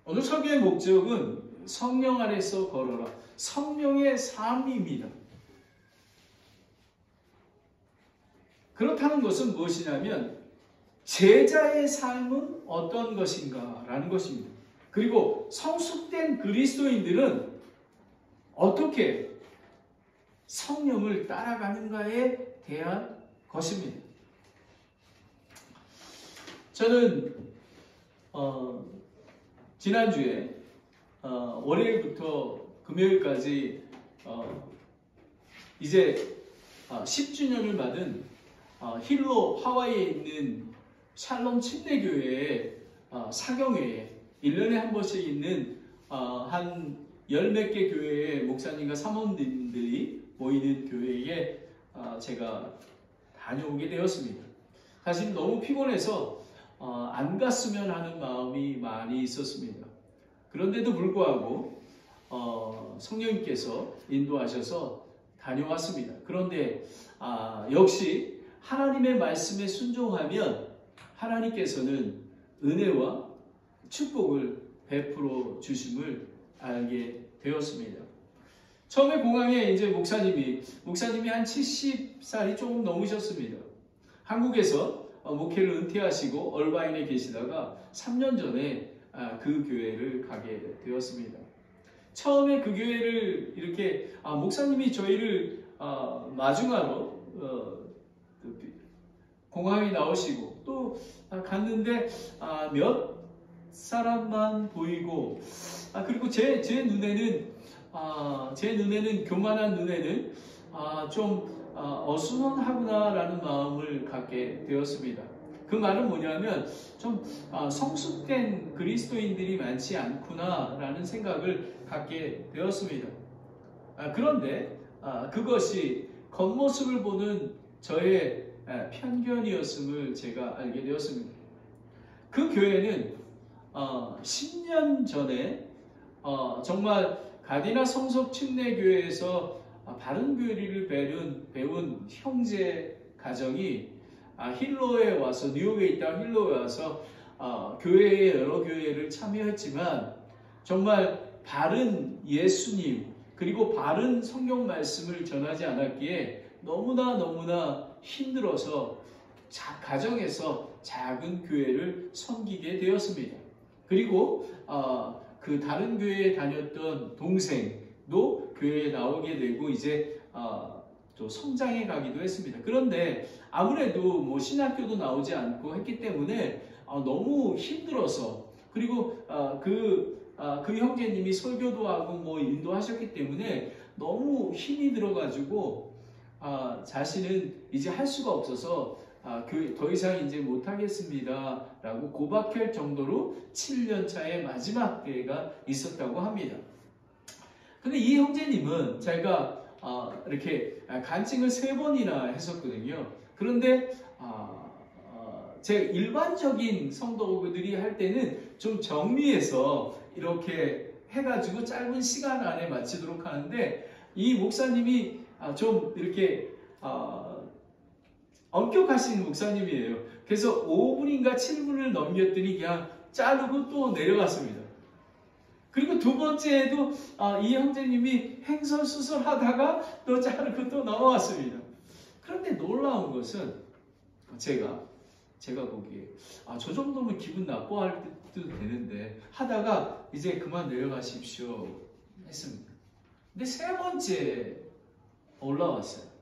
오늘 설교의 목적은 성령 안에서 걸어라. 성령의 삶입니다. 그렇다는 것은 무엇이냐면 제자의 삶은 어떤 것인가 라는 것입니다. 그리고 성숙된 그리스도인들은 어떻게 성령을 따라가는가에 대한 것입니다. 저는 지난주에 월요일부터 금요일까지 이제 10주년을 맞은 힐로 하와이에 있는 샬롬 침례교회의 사경회에 1년에 한 번씩 있는 한 10몇 개 교회의 목사님과 사모님들이 모이는 교회에 제가 다녀오게 되었습니다. 사실 너무 피곤해서 안 갔으면 하는 마음이 많이 있었습니다. 그런데도 불구하고 성령님께서 인도하셔서 다녀왔습니다. 그런데 역시 하나님의 말씀에 순종하면 하나님께서는 은혜와 축복을 베풀어 주심을 알게 되었습니다. 처음에 공항에 이제 목사님이 한 70살이 조금 넘으셨습니다. 한국에서 목회를 은퇴하시고 얼바인에 계시다가 3년 전에 그 교회를 가게 되었습니다. 처음에 그 교회를 이렇게 목사님이 저희를 마중하러 공항에 나오시고 또 갔는데 몇 사람만 보이고 그리고 제 눈에는 교만한 눈에는 좀 어수선하구나라는 마음을 갖게 되었습니다. 그 말은 뭐냐면 좀 성숙된 그리스도인들이 많지 않구나라는 생각을 갖게 되었습니다. 그런데 그것이 겉모습을 보는 저의 편견이었음을 제가 알게 되었습니다. 그 교회는 10년 전에 정말 가디나 성석 침례교회에서 바른 교리를 배운 형제 가정이 힐로에 와서 뉴욕에 있다 힐로에 와서 교회의 여러 교회를 참여했지만 정말 바른 예수님 그리고 바른 성경 말씀을 전하지 않았기에 너무나 힘들어서 가정에서 작은 교회를 섬기게 되었습니다. 그리고 그 다른 교회에 다녔던 동생도 교회에 나오게 되고 이제 또 성장해 가기도 했습니다. 그런데 아무래도 뭐 신학교도 나오지 않고 했기 때문에 너무 힘들어서 그리고 그 형제님이 설교도 하고 뭐 인도하셨기 때문에 너무 힘이 들어가지고 자신은 이제 할 수가 없어서 더 이상 이제 못하겠습니다 라고 고박할 정도로 7년 차의 마지막 때가 있었다고 합니다. 근데 이 형제님은 제가 이렇게 간증을 3번이나 했었거든요. 그런데 제 일반적인 성도들이 할 때는 좀 정리해서 이렇게 해가지고 짧은 시간 안에 마치도록 하는데 이 목사님이 좀 이렇게 엄격하신 목사님이에요. 그래서 5분인가 7분을 넘겼더니 그냥 자르고 또 내려갔습니다. 그리고 두 번째에도 이 형제님이 횡설수설 하다가 또 자르고 또 넘어왔습니다. 그런데 놀라운 것은 제가 보기에 저 정도면 기분 나빠할 때도 되는데 하다가 이제 그만 내려가십시오 했습니다. 근데 3번째 올라왔어요.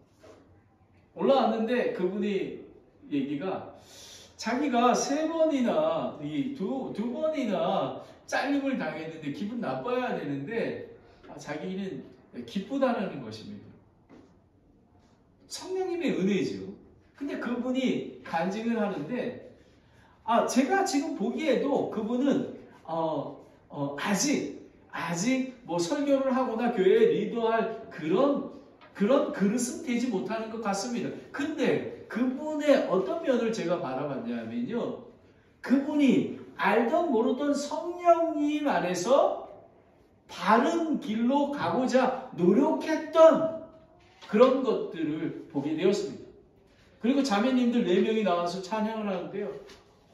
올라왔는데 그분이 얘기가 자기가 3번이나 두 번이나 잘림을 당했는데 기분 나빠야 되는데 자기는 기쁘다는 것입니다. 성령님의 은혜죠. 근데 그분이 간증을 하는데 제가 지금 보기에도 그분은 아직 뭐 설교를 하거나 교회에 리더할 그런 그릇은 되지 못하는 것 같습니다. 근데 그분의 어떤 면을 제가 바라봤냐면요. 그분이 알던 모르던 성령님 안에서 바른 길로 가고자 노력했던 그런 것들을 보게 되었습니다. 그리고 자매님들 4명이 나와서 찬양을 하는데요.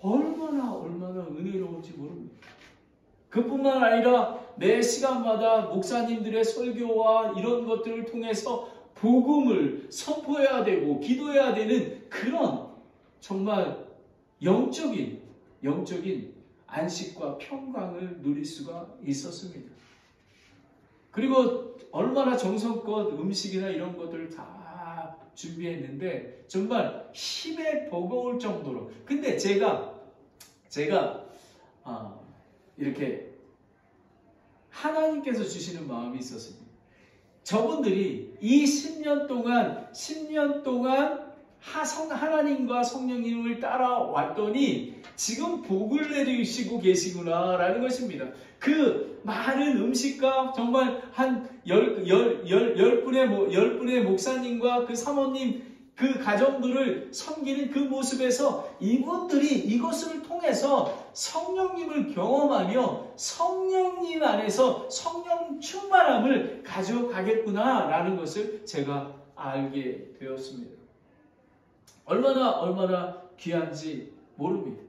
얼마나 은혜로운지 모릅니다. 그뿐만 아니라 매 시간마다 목사님들의 설교와 이런 것들을 통해서 복음을 선포해야 되고 기도해야 되는 그런 정말 영적인 안식과 평강을 누릴 수가 있었습니다. 그리고 얼마나 정성껏 음식이나 이런 것들을 다 준비했는데 정말 힘에 버거울 정도로. 근데 제가 이렇게 하나님께서 주시는 마음이 있었습니다. 저분들이 이 10년 동안 하나님과 성령님을 따라왔더니 지금 복을 내리시고 계시구나라는 것입니다. 그 많은 음식과 정말 한 10분의 목사님과 그 사모님 그 가정들을 섬기는 그 모습에서 이분들이 이것을 통해서 성령님을 경험하며 성령님 안에서 성령 충만함을 가져가겠구나라는 것을 제가 알게 되었습니다. 얼마나 귀한지 모릅니다.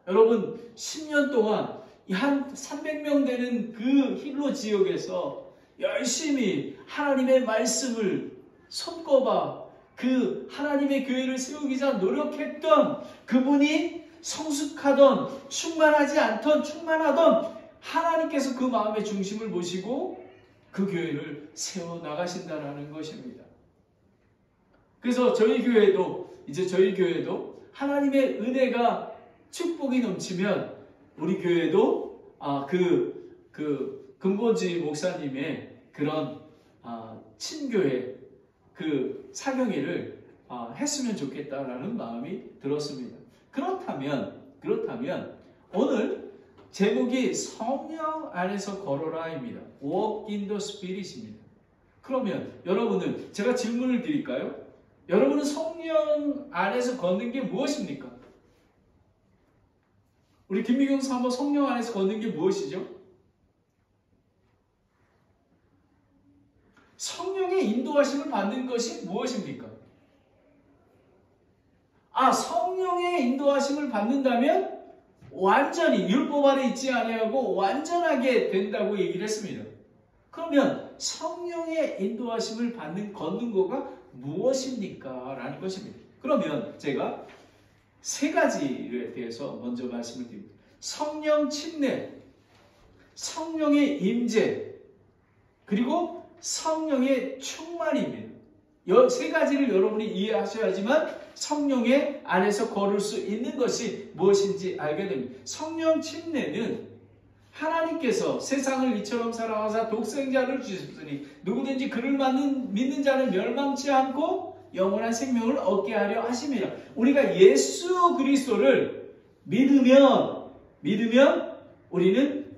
여러분 10년 동안 한 300명 되는 그 힐로 지역에서 열심히 하나님의 말씀을 손꼽아 그 하나님의 교회를 세우기 위해서 노력했던 그분이 성숙하던 충만하지 않던 충만하던 하나님께서 그 마음의 중심을 보시고 그 교회를 세워나가신다는 것입니다. 그래서 저희 교회도 하나님의 은혜가 축복이 넘치면 우리 교회도 그 근본지 목사님의 그런 친교회 그 사경회를 했으면 좋겠다라는 마음이 들었습니다. 그렇다면 오늘 제목이 성령 안에서 걸어라입니다. Walk in the Spirit입니다. 그러면 여러분은 제가 질문을 드릴까요? 여러분은 성령 안에서 걷는 게 무엇입니까? 우리 김미경 사모 성령 안에서 걷는 게 무엇이죠? 성령의 인도하심을 받는 것이 무엇입니까? 성령의 인도하심을 받는다면 완전히 율법 아래 있지 아니하고 완전하게 된다고 얘기를 했습니다. 그러면 성령의 인도하심을 걷는 거가 무엇입니까? 라는 것입니다. 그러면 제가 세 가지에 대해서 먼저 말씀을 드립니다. 성령 침례, 성령의 임재, 그리고 성령의 충만입니다. 이 세 가지를 여러분이 이해하셔야지만 성령의 안에서 걸을 수 있는 것이 무엇인지 알게 됩니다. 성령 침례는 하나님께서 세상을 이처럼 사랑하사 독생자를 주셨으니 누구든지 그를 믿는 자는 멸망치 않고 영원한 생명을 얻게 하려 하심이라. 우리가 예수 그리스도를 믿으면 우리는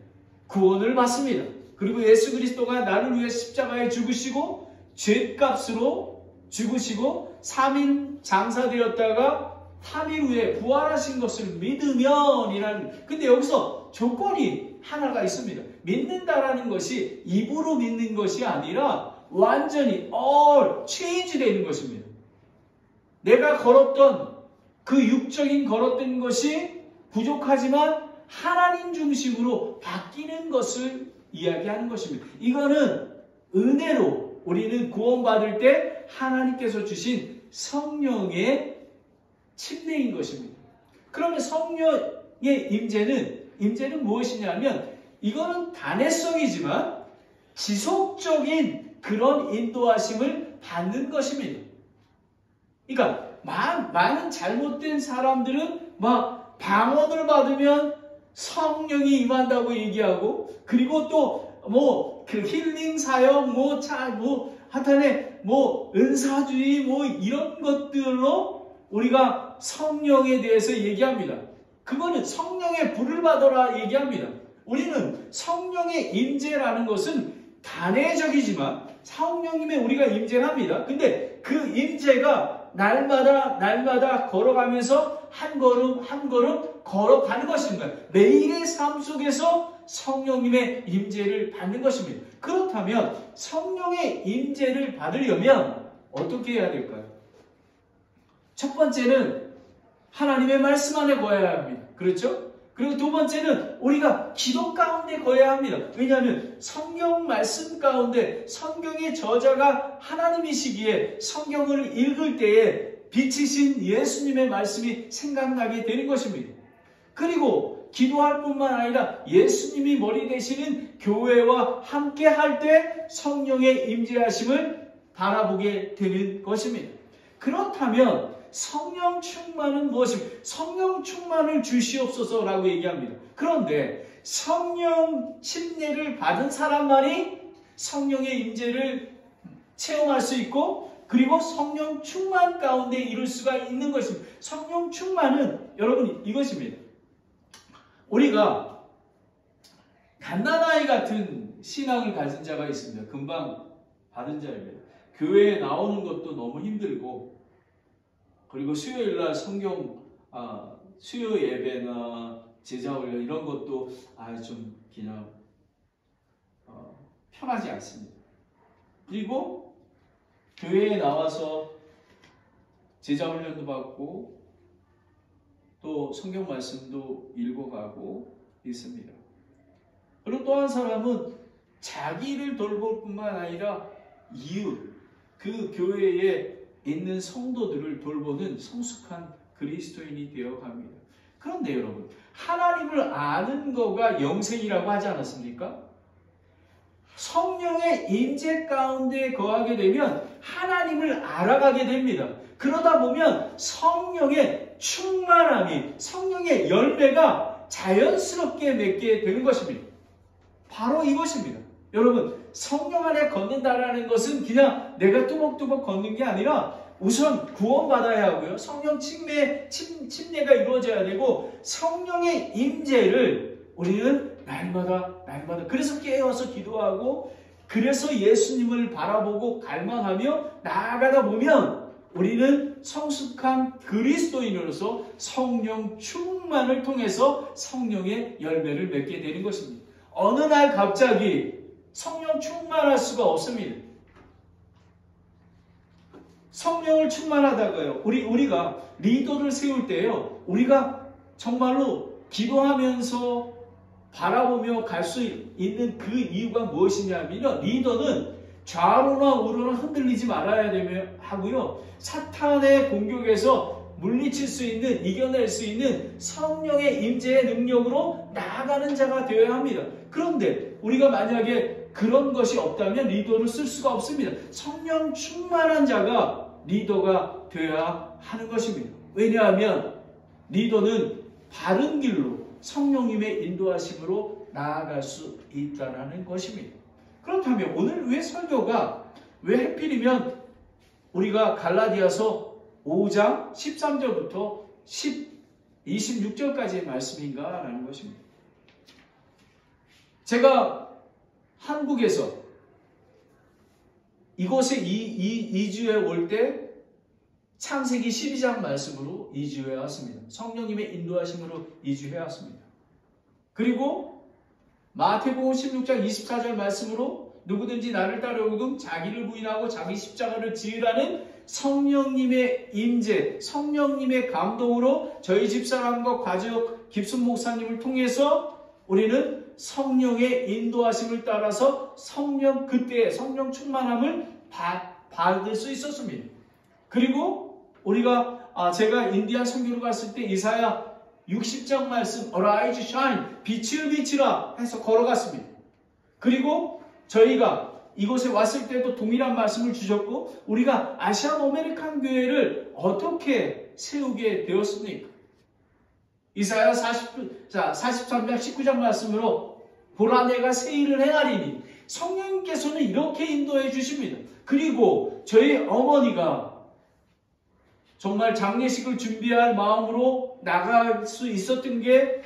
구원을 받습니다. 그리고 예수 그리스도가 나를 위해 십자가에 죽으시고 죄값으로 죽으시고 3일 장사되었다가 3일 후에 부활하신 것을 믿으면 근데 여기서 조건이 하나가 있습니다. 믿는다라는 것이 입으로 믿는 것이 아니라 완전히 all change 되는 것입니다. 내가 걸었던 그 육적인 걸었던 것이 부족하지만 하나님 중심으로 바뀌는 것을 이야기하는 것입니다. 이거는 은혜로 우리는 구원받을 때 하나님께서 주신 성령의 침례인 것입니다. 그러면 성령의 임재는 무엇이냐면 이거는 단회성이지만 지속적인 그런 인도하심을 받는 것입니다. 그러니까 많은 잘못된 사람들은 막 방언을 받으면 성령이 임한다고 얘기하고 그리고 또 그 힐링 사역 하여튼에 은사주의 이런 것들로 우리가 성령에 대해서 얘기합니다. 그거는 성령의 불을 받아라 얘기합니다. 우리는 성령의 임재라는 것은 단회적이지만 성령님의 우리가 임재를 합니다. 근데 그 임재가 날마다 걸어가면서 한 걸음 걸어가는 것입니다. 매일의 삶 속에서 성령님의 임재를 받는 것입니다. 그렇다면 성령의 임재를 받으려면 어떻게 해야 될까요? 첫 번째는 하나님의 말씀 안에 거해야 합니다. 그렇죠? 그리고 두 번째는 우리가 기도 가운데 거해야 합니다. 왜냐하면 성경 말씀 가운데 성경의 저자가 하나님이시기에 성경을 읽을 때에 빛이신 예수님의 말씀이 생각나게 되는 것입니다. 그리고 기도할 뿐만 아니라 예수님이 머리 되시는 교회와 함께 할 때 성령의 임재하심을 바라보게 되는 것입니다. 그렇다면 성령 충만은 무엇입니까? 성령 충만을 주시옵소서라고 얘기합니다. 그런데 성령 침례를 받은 사람만이 성령의 임재를 체험할 수 있고 그리고 성령 충만 가운데 이룰 수가 있는 것입니다. 성령 충만은 여러분 이것입니다. 우리가 갓난아이 같은 신앙을 가진 자가 있습니다. 금방 받은 자입니다. 교회에 나오는 것도 너무 힘들고 그리고 수요일날 수요 예배나 제자훈련 이런 것도 좀 그냥 편하지 않습니다. 그리고 교회에 나와서 제자훈련도 받고 또 성경 말씀도 읽어가고 있습니다. 그리고 또 한 사람은 자기를 돌볼 뿐만 아니라 이웃, 그 교회에 있는 성도들을 돌보는 성숙한 그리스도인이 되어갑니다. 그런데 여러분, 하나님을 아는 거가 영생이라고 하지 않았습니까? 성령의 임재 가운데 거하게 되면 하나님을 알아가게 됩니다. 그러다 보면 성령의 충만함이, 성령의 열매가 자연스럽게 맺게 되는 것입니다. 바로 이것입니다. 여러분, 성령 안에 걷는다라는 것은 그냥 내가 뚜벅뚜벅 걷는 게 아니라 우선 구원받아야 하고요. 성령 침례가 이루어져야 되고 성령의 임재를 우리는 날마다 그래서 깨어서 기도하고 그래서 예수님을 바라보고 갈망하며 나아가다 보면 우리는 성숙한 그리스도인으로서 성령 충만을 통해서 성령의 열매를 맺게 되는 것입니다. 어느 날 갑자기 성령 충만할 수가 없습니다. 성령을 충만하다가요. 우리가 리더를 세울 때요. 우리가 정말로 기도하면서 바라보며 갈 수 있는 그 이유가 무엇이냐면 리더는 좌로나 우로나 흔들리지 말아야 하고요. 사탄의 공격에서 물리칠 수 있는, 이겨낼 수 있는 성령의 임재의 능력으로 나아가는 자가 되어야 합니다. 그런데 우리가 만약에 그런 것이 없다면 리더를 쓸 수가 없습니다. 성령 충만한 자가 리더가 되어야 하는 것입니다. 왜냐하면 리더는 바른 길로 성령님의 인도하심으로 나아갈 수 있다는 것입니다. 그렇다면 오늘 왜 하필이면 우리가 갈라디아서 5장 13절부터 26절까지의 말씀인가 라는 것입니다. 제가 한국에서 이곳에 이주해 올 때 창세기 12장 말씀으로 이주해 왔습니다. 성령님의 인도하심으로 이주해 왔습니다. 그리고 마태복음 16장 24절 말씀으로 누구든지 나를 따르거든 자기를 부인하고 자기 십자가를 지으라는 성령님의 임재, 성령님의 감동으로 저희 집사람과 가족 김순 목사님을 통해서 우리는 성령의 인도하심을 따라서 그때의 성령 충만함을 받을 수 있었습니다. 그리고 제가 인디안 선교로 갔을 때 이사야 60장 말씀 Arise, shine, 빛을 비치라 해서 걸어갔습니다. 그리고 저희가 이곳에 왔을 때도 동일한 말씀을 주셨고 우리가 아시안 아메리칸 교회를 어떻게 세우게 되었습니까? 이사야 43장 19장 말씀으로 보라 내가 새 일을 행하리니 성령님께서는 이렇게 인도해 주십니다. 그리고 저희 어머니가 정말 장례식을 준비할 마음으로 나갈 수 있었던 게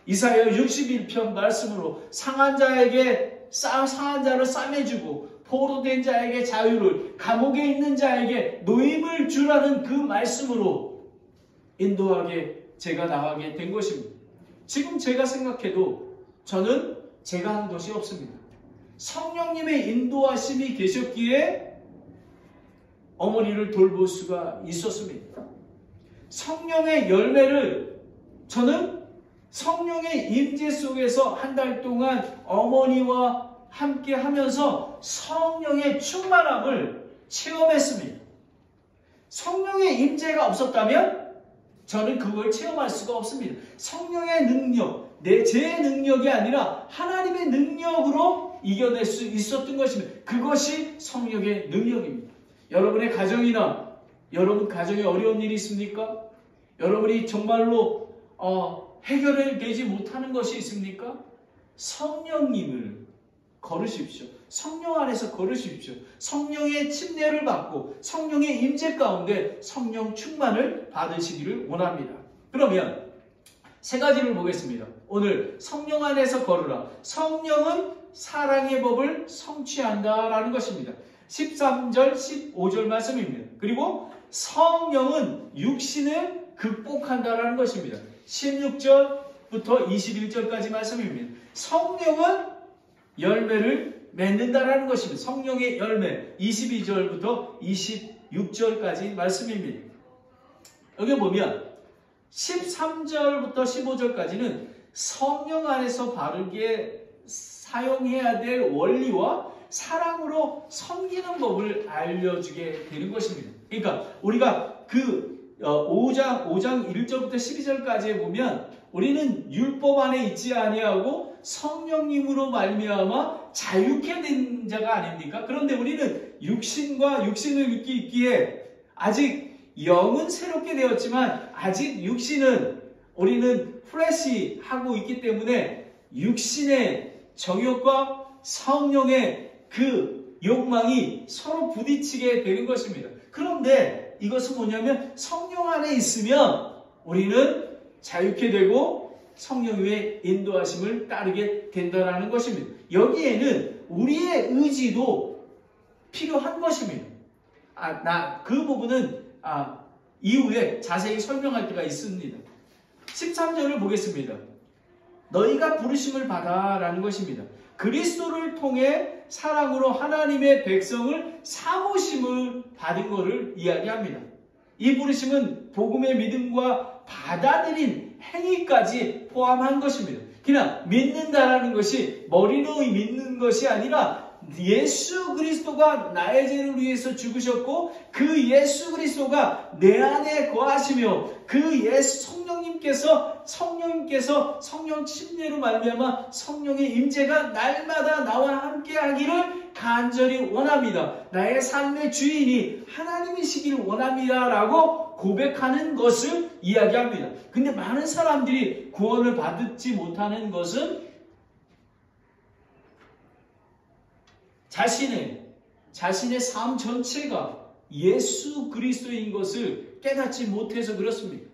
이사야 61편 말씀으로 상한 자를 싸매주고 포로된 자에게 자유를, 감옥에 있는 자에게 노임을 주라는 그 말씀으로 인도하게 제가 나가게 된 것입니다. 지금 제가 생각해도 저는 제가 한 것이 없습니다. 성령님의 인도하심이 계셨기에 어머니를 돌볼 수가 있었습니다. 성령의 열매를 저는 성령의 임재 속에서 한 달 동안 어머니와 함께 하면서 성령의 충만함을 체험했습니다. 성령의 임재가 없었다면 저는 그걸 체험할 수가 없습니다. 성령의 능력, 제 능력이 아니라 하나님의 능력으로 이겨낼 수 있었던 것입니다. 그것이 성령의 능력입니다. 여러분의 가정이나 여러분 가정에 어려운 일이 있습니까? 여러분이 정말로 해결되지 못하는 것이 있습니까? 성령님을 걸으십시오. 성령 안에서 걸으십시오. 성령의 침례를 받고 성령의 임재 가운데 성령 충만을 받으시기를 원합니다. 그러면 세 가지를 보겠습니다. 오늘 성령 안에서 걸으라. 성령은 사랑의 법을 성취한다라는 것입니다. 13절, 15절 말씀입니다. 그리고 성령은 육신을 극복한다라는 것입니다. 16절부터 21절까지 말씀입니다. 성령은 열매를 맺는다라는 것입니다. 성령의 열매 22절부터 26절까지 말씀입니다. 여기 보면 13절부터 15절까지는 성령 안에서 바르게 사용해야 될 원리와 사랑으로 섬기는 법을 알려주게 되는 것입니다. 그러니까 우리가 그 5장 1절부터 12절까지에 보면 우리는 율법 안에 있지 아니하고 성령님으로 말미암아 자유케 된 자가 아닙니까? 그런데 우리는 육신과 육신을 있기에 아직 영은 새롭게 되었지만 아직 육신은 우리는 플래시 하고 있기 때문에 육신의 정욕과 성령의 그 욕망이 서로 부딪히게 되는 것입니다. 그런데 이것은 뭐냐면 성령 안에 있으면 우리는 자유케 되고 성령의 인도하심을 따르게 된다는 것입니다. 여기에는 우리의 의지도 필요한 것입니다. 그 부분은 이후에 자세히 설명할 때가 있습니다. 13절을 보겠습니다. 너희가 부르심을 받아라는 것입니다. 그리스도를 통해 사랑으로 하나님의 백성을 사모심을 받은 것을 이야기합니다. 이 부르심은 복음의 믿음과 받아들인 행위까지 포함한 것입니다. 그냥 믿는다라는 것이 머리로 믿는 것이 아니라 예수 그리스도가 나의 죄를 위해서 죽으셨고 그 예수 그리스도가 내 안에 거하시며 그 예수 성령님께서 성령 침례로 말미암아 성령의 임재가 날마다 나와 함께하기를 간절히 원합니다. 나의 삶의 주인이 하나님이시기를 원합니다라고 고백하는 것을 이야기합니다. 근데 많은 사람들이 구원을 받지 못하는 것은 자신의 삶 전체가 예수 그리스도인 것을 깨닫지 못해서 그렇습니다.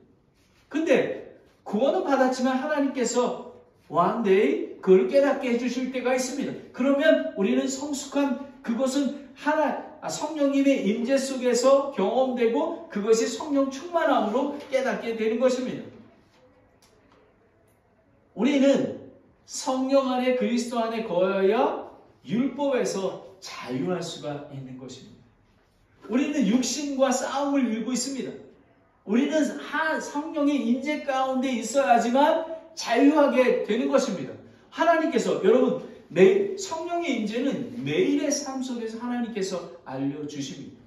근데 구원은 받았지만 하나님께서 one day 그걸 깨닫게 해주실 때가 있습니다. 그러면 우리는 성숙한 그것은 성령님의 임재 속에서 경험되고 그것이 성령 충만함으로 깨닫게 되는 것입니다. 우리는 성령 안에 그리스도 안에 거하여 율법에서 자유할 수가 있는 것입니다. 우리는 육신과 싸움을 일고 있습니다. 우리는 성령의 임재 가운데 있어야지만 자유하게 되는 것입니다. 하나님께서 여러분 성령의 임재는 매일의 삶 속에서 하나님께서 알려주십니다.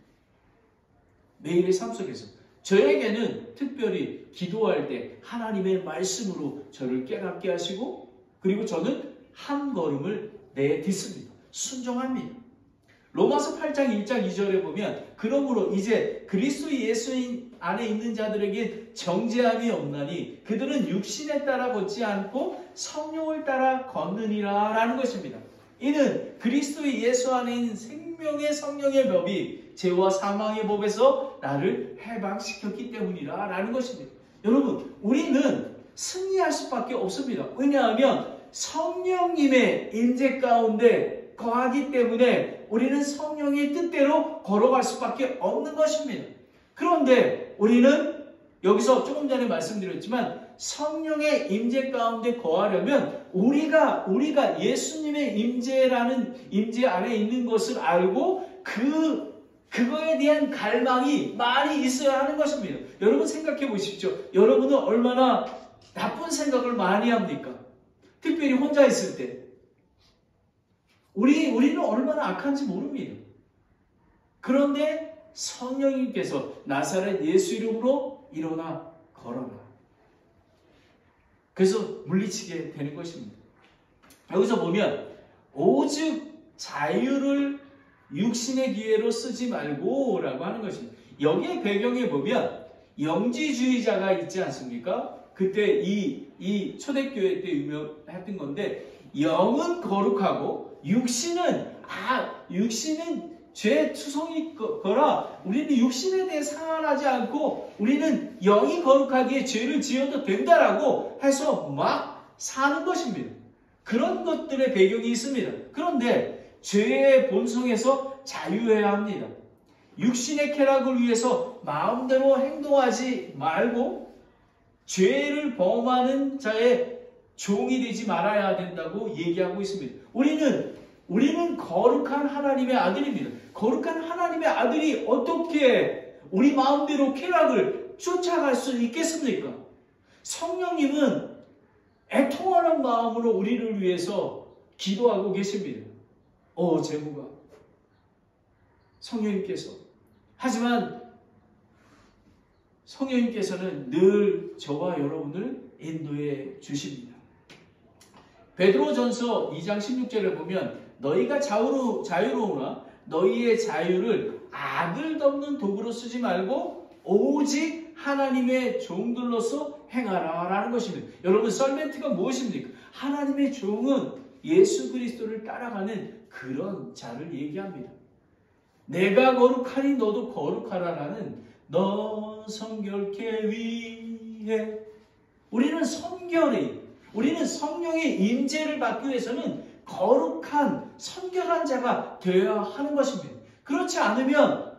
매일의 삶 속에서 저에게는 특별히 기도할 때 하나님의 말씀으로 저를 깨닫게 하시고 그리고 저는 한 걸음을 내딛습니다. 순종합니다. 로마서 8장 1장 2절에 보면 그러므로 이제 그리스도 예수 안에 있는 자들에게 정죄함이 없나니 그들은 육신에 따라 걷지 않고 성령을 따라 걷느니라 라는 것입니다. 이는 그리스도 예수 안에 있는 생명의 성령의 법이 죄와 사망의 법에서 나를 해방시켰기 때문이라 라는 것입니다. 여러분 우리는 승리할 수밖에 없습니다. 왜냐하면 성령님의 임재 가운데 거하기 때문에 우리는 성령의 뜻대로 걸어갈 수밖에 없는 것입니다. 그런데 우리는 여기서 조금 전에 말씀드렸지만 성령의 임재 가운데 거하려면 우리가 예수님의 임재 안에 있는 것을 알고 그거에 대한 갈망이 많이 있어야 하는 것입니다. 여러분 생각해 보십시오. 여러분은 얼마나 나쁜 생각을 많이 합니까? 특별히 혼자 있을 때. 우리는 얼마나 악한지 모릅니다. 그런데 성령님께서 나사렛 예수 이름으로 일어나 걸어라. 그래서 물리치게 되는 것입니다. 여기서 보면 오직 자유를 육신의 기회로 쓰지 말고 라고 하는 것입니다. 여기에 배경에 보면 영지주의자가 있지 않습니까? 그때 이 초대교회 때 유명했던 건데, 영은 거룩하고 육신은 죄 투성이 거라 우리는 육신에 대해 상관하지 않고 우리는 영이 거룩하기에 죄를 지어도 된다라고 해서 막 사는 것입니다. 그런 것들의 배경이 있습니다. 그런데 죄의 본성에서 자유해야 합니다. 육신의 쾌락을 위해서 마음대로 행동하지 말고 죄를 범하는 자의 종이 되지 말아야 된다고 얘기하고 있습니다. 우리는 거룩한 하나님의 아들입니다. 거룩한 하나님의 아들이 어떻게 우리 마음대로 쾌락을 쫓아갈 수 있겠습니까? 성령님은 애통하는 마음으로 우리를 위해서 기도하고 계십니다. 제부가 성령님께서. 하지만 성령님께서는 늘 저와 여러분을 인도해 주십니다. 베드로전서 2장 16절에 보면 너희가 자유로우나 너희의 자유를 악을 덮는 도구로 쓰지 말고 오직 하나님의 종들로서 행하라 라는 것입니다. 여러분, 설멘트가 무엇입니까? 하나님의 종은 예수 그리스도를 따라가는 그런 자를 얘기합니다. 내가 거룩하니 너도 거룩하라라는 너 성결케 위해. 우리는 성령의 임재를 받기 위해서는 거룩한 성결한 자가 되어야 하는 것입니다. 그렇지 않으면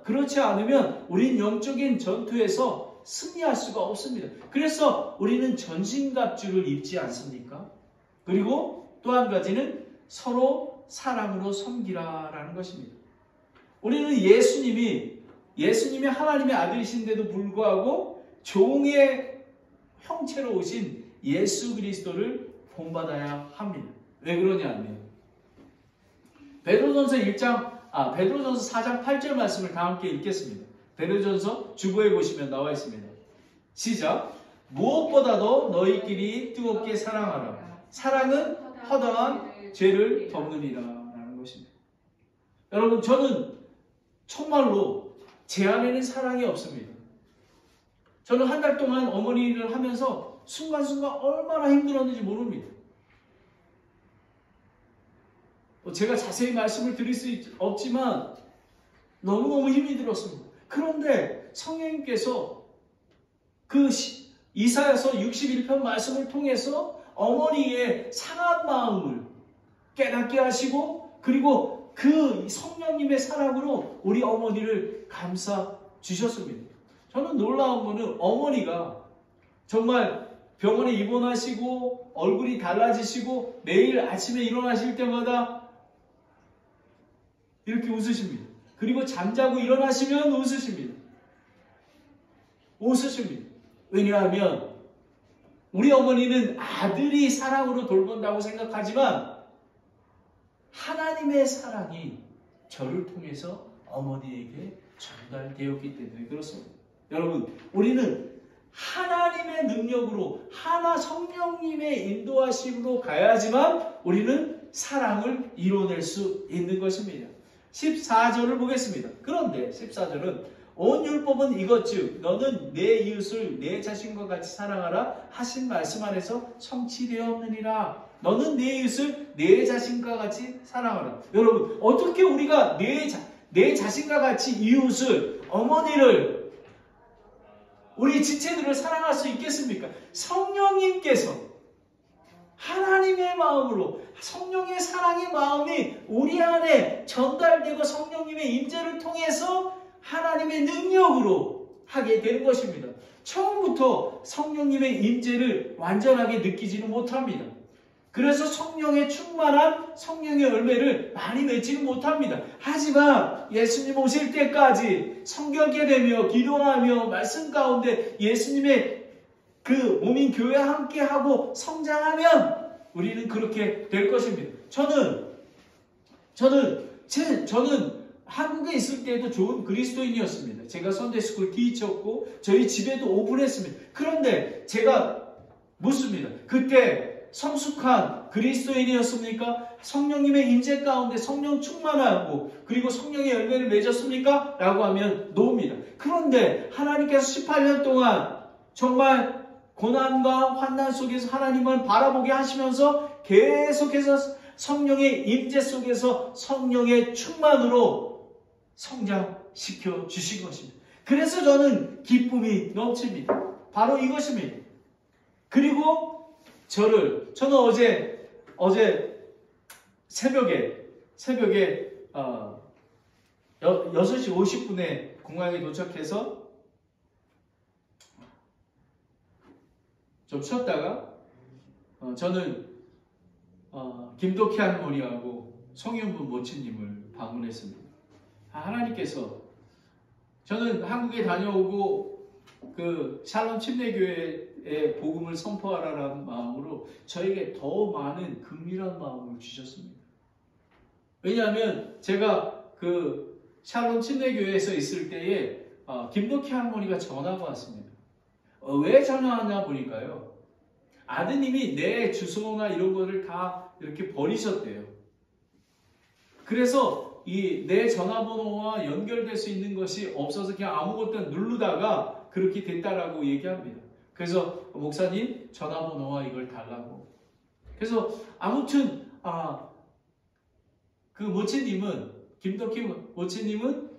우리는 영적인 전투에서 승리할 수가 없습니다. 그래서 우리는 전신갑주를 입지 않습니까? 그리고 또 한 가지는 서로 사랑으로 섬기라라는 것입니다. 우리는 예수님이 하나님의 아들이신데도 불구하고 종의 형체로 오신 예수 그리스도를 본받아야 합니다. 왜 그러냐면 베드로전서 4장 8절 말씀을 다 함께 읽겠습니다. 베드로전서 주보에 보시면 나와 있습니다. 시작. 무엇보다도 너희끼리 뜨겁게 사랑하라. 사랑은 허다한 죄를 덮느니라 라는 것입니다. 여러분, 저는 정말로 제 안에는 사랑이 없습니다. 저는 한 달 동안 어머니를 하면서 순간순간 얼마나 힘들었는지 모릅니다. 제가 자세히 말씀을 드릴 수 없지만 너무너무 힘이 들었습니다. 그런데 성령님께서 그 이사야서 61편 말씀을 통해서 어머니의 상한 마음을 깨닫게 하시고, 그리고 그 성령님의 사랑으로 우리 어머니를 감싸 주셨습니다. 저는 놀라운 것은 어머니가 정말 병원에 입원하시고 얼굴이 달라지시고 매일 아침에 일어나실 때마다 이렇게 웃으십니다. 그리고 잠자고 일어나시면 웃으십니다. 왜냐하면 우리 어머니는 아들이 사랑으로 돌본다고 생각하지만 하나님의 사랑이 저를 통해서 어머니에게 전달되었기 때문에 그렇습니다. 여러분, 우리는 하나님의 능력으로 성령님의 인도하심으로 가야지만 우리는 사랑을 이뤄낼 수 있는 것입니다. 14절을 보겠습니다. 그런데 14절은 온 율법은 이것즉 너는 내 이웃을 내 자신과 같이 사랑하라 하신 말씀 안에서 성취되었느니라. 너는 내 이웃을 내 자신과 같이 사랑하라. 여러분, 어떻게 우리가 내 자신과 같이 이웃을, 어머니를, 우리 지체들을 사랑할 수 있겠습니까? 성령님께서 하나님의 마음으로 성령의 사랑의 마음이 우리 안에 전달되고 성령님의 임재를 통해서 하나님의 능력으로 하게 되는 것입니다. 처음부터 성령님의 임재를 완전하게 느끼지는 못합니다. 그래서 성령의 충만한 성령의 열매를 많이 맺지는 못합니다. 하지만 예수님 오실 때까지 성결케 되며 기도하며 말씀 가운데 예수님의 그 몸인 교회와 함께하고 성장하면 우리는 그렇게 될 것입니다. 저는 한국에 있을 때도 좋은 그리스도인이었습니다. 제가 선데이스쿨 티처였고 저희 집에도 오픈했습니다. 그런데 제가 묻습니다. 그때 성숙한 그리스도인이었습니까? 성령님의 임재 가운데 성령 충만하고 그리고 성령의 열매를 맺었습니까? 라고 하면 노입니다. 그런데 하나님께서 18년 동안 정말 고난과 환난 속에서 하나님을 바라보게 하시면서 계속해서 성령의 임재 속에서 성령의 충만으로 성장시켜 주신 것입니다. 그래서 저는 기쁨이 넘칩니다. 바로 이것입니다. 그리고 저는 어제 새벽에 6시 50분에 공항에 도착해서 좀 쉬었다가 저는 김덕희 할머니하고 송윤분 모친님을 방문했습니다. 하나님께서 저는 한국에 다녀오고 그 샬롬 침례교회의 복음을 선포하라는 마음으로 저에게 더 많은 긍휼한 마음을 주셨습니다. 왜냐하면 제가 그 샬롬 침례교회에서 있을 때에 김덕희 할머니가 전화가 왔습니다. 왜 전화하냐 보니까요. 아드님이 내 주소나 이런 거를 다 이렇게 버리셨대요. 그래서 이 내 전화번호와 연결될 수 있는 것이 없어서 그냥 아무것도 누르다가 그렇게 됐다라고 얘기합니다. 그래서 목사님 전화번호와 이걸 달라고. 그래서 아무튼 그 모친님은 김덕희 모친님은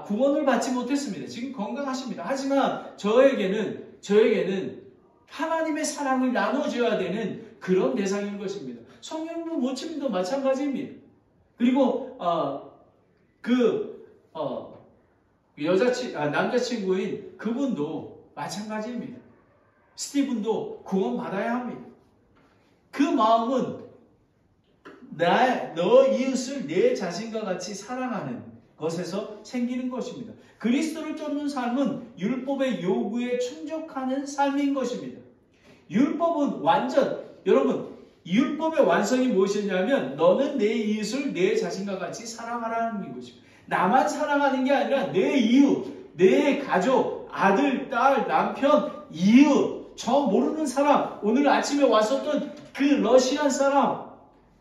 구원을 받지 못했습니다. 지금 건강하십니다. 하지만 저에게는 하나님의 사랑을 나눠줘야 되는 그런 대상인 것입니다. 성령님 모친님도 마찬가지입니다. 그리고 남자친구인 그분도 마찬가지입니다. 스티븐도 구원받아야 합니다. 그 마음은 너 이웃을 내 자신과 같이 사랑하는 것에서 생기는 것입니다. 그리스도를 쫓는 삶은 율법의 요구에 충족하는 삶인 것입니다. 율법은 여러분 율법의 완성이 무엇이냐면 너는 내 이웃을 내 자신과 같이 사랑하라는 것입니다. 나만 사랑하는 게 아니라 내 이웃, 내 가족, 아들, 딸, 남편, 이웃, 저 모르는 사람, 오늘 아침에 왔었던 그 러시안 사람,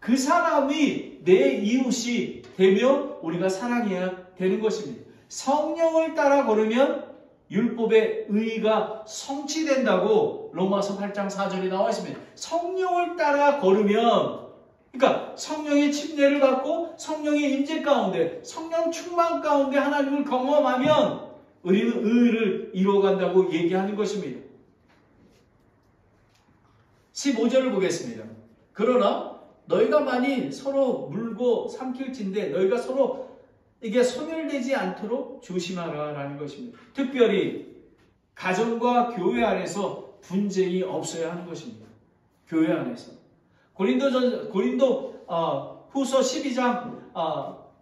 그 사람이 내 이웃이 되며 우리가 사랑해야 되는 것입니다. 성령을 따라 걸으면 율법의 의의가 성취된다고 로마서 8장 4절에 나와 있습니다. 성령을 따라 걸으면, 그러니까 성령의 침례를 받고 성령의 임재 가운데, 성령 충만 가운데 하나님을 경험하면 우리는 의의를 이루어간다고 얘기하는 것입니다. 15절을 보겠습니다. 그러나 너희가 만일 서로 물고 삼킬진대 너희가 서로 이게 소멸되지 않도록 조심하라 라는 것입니다. 특별히 가정과 교회 안에서 분쟁이 없어야 하는 것입니다. 교회 안에서. 고린도 후서 12장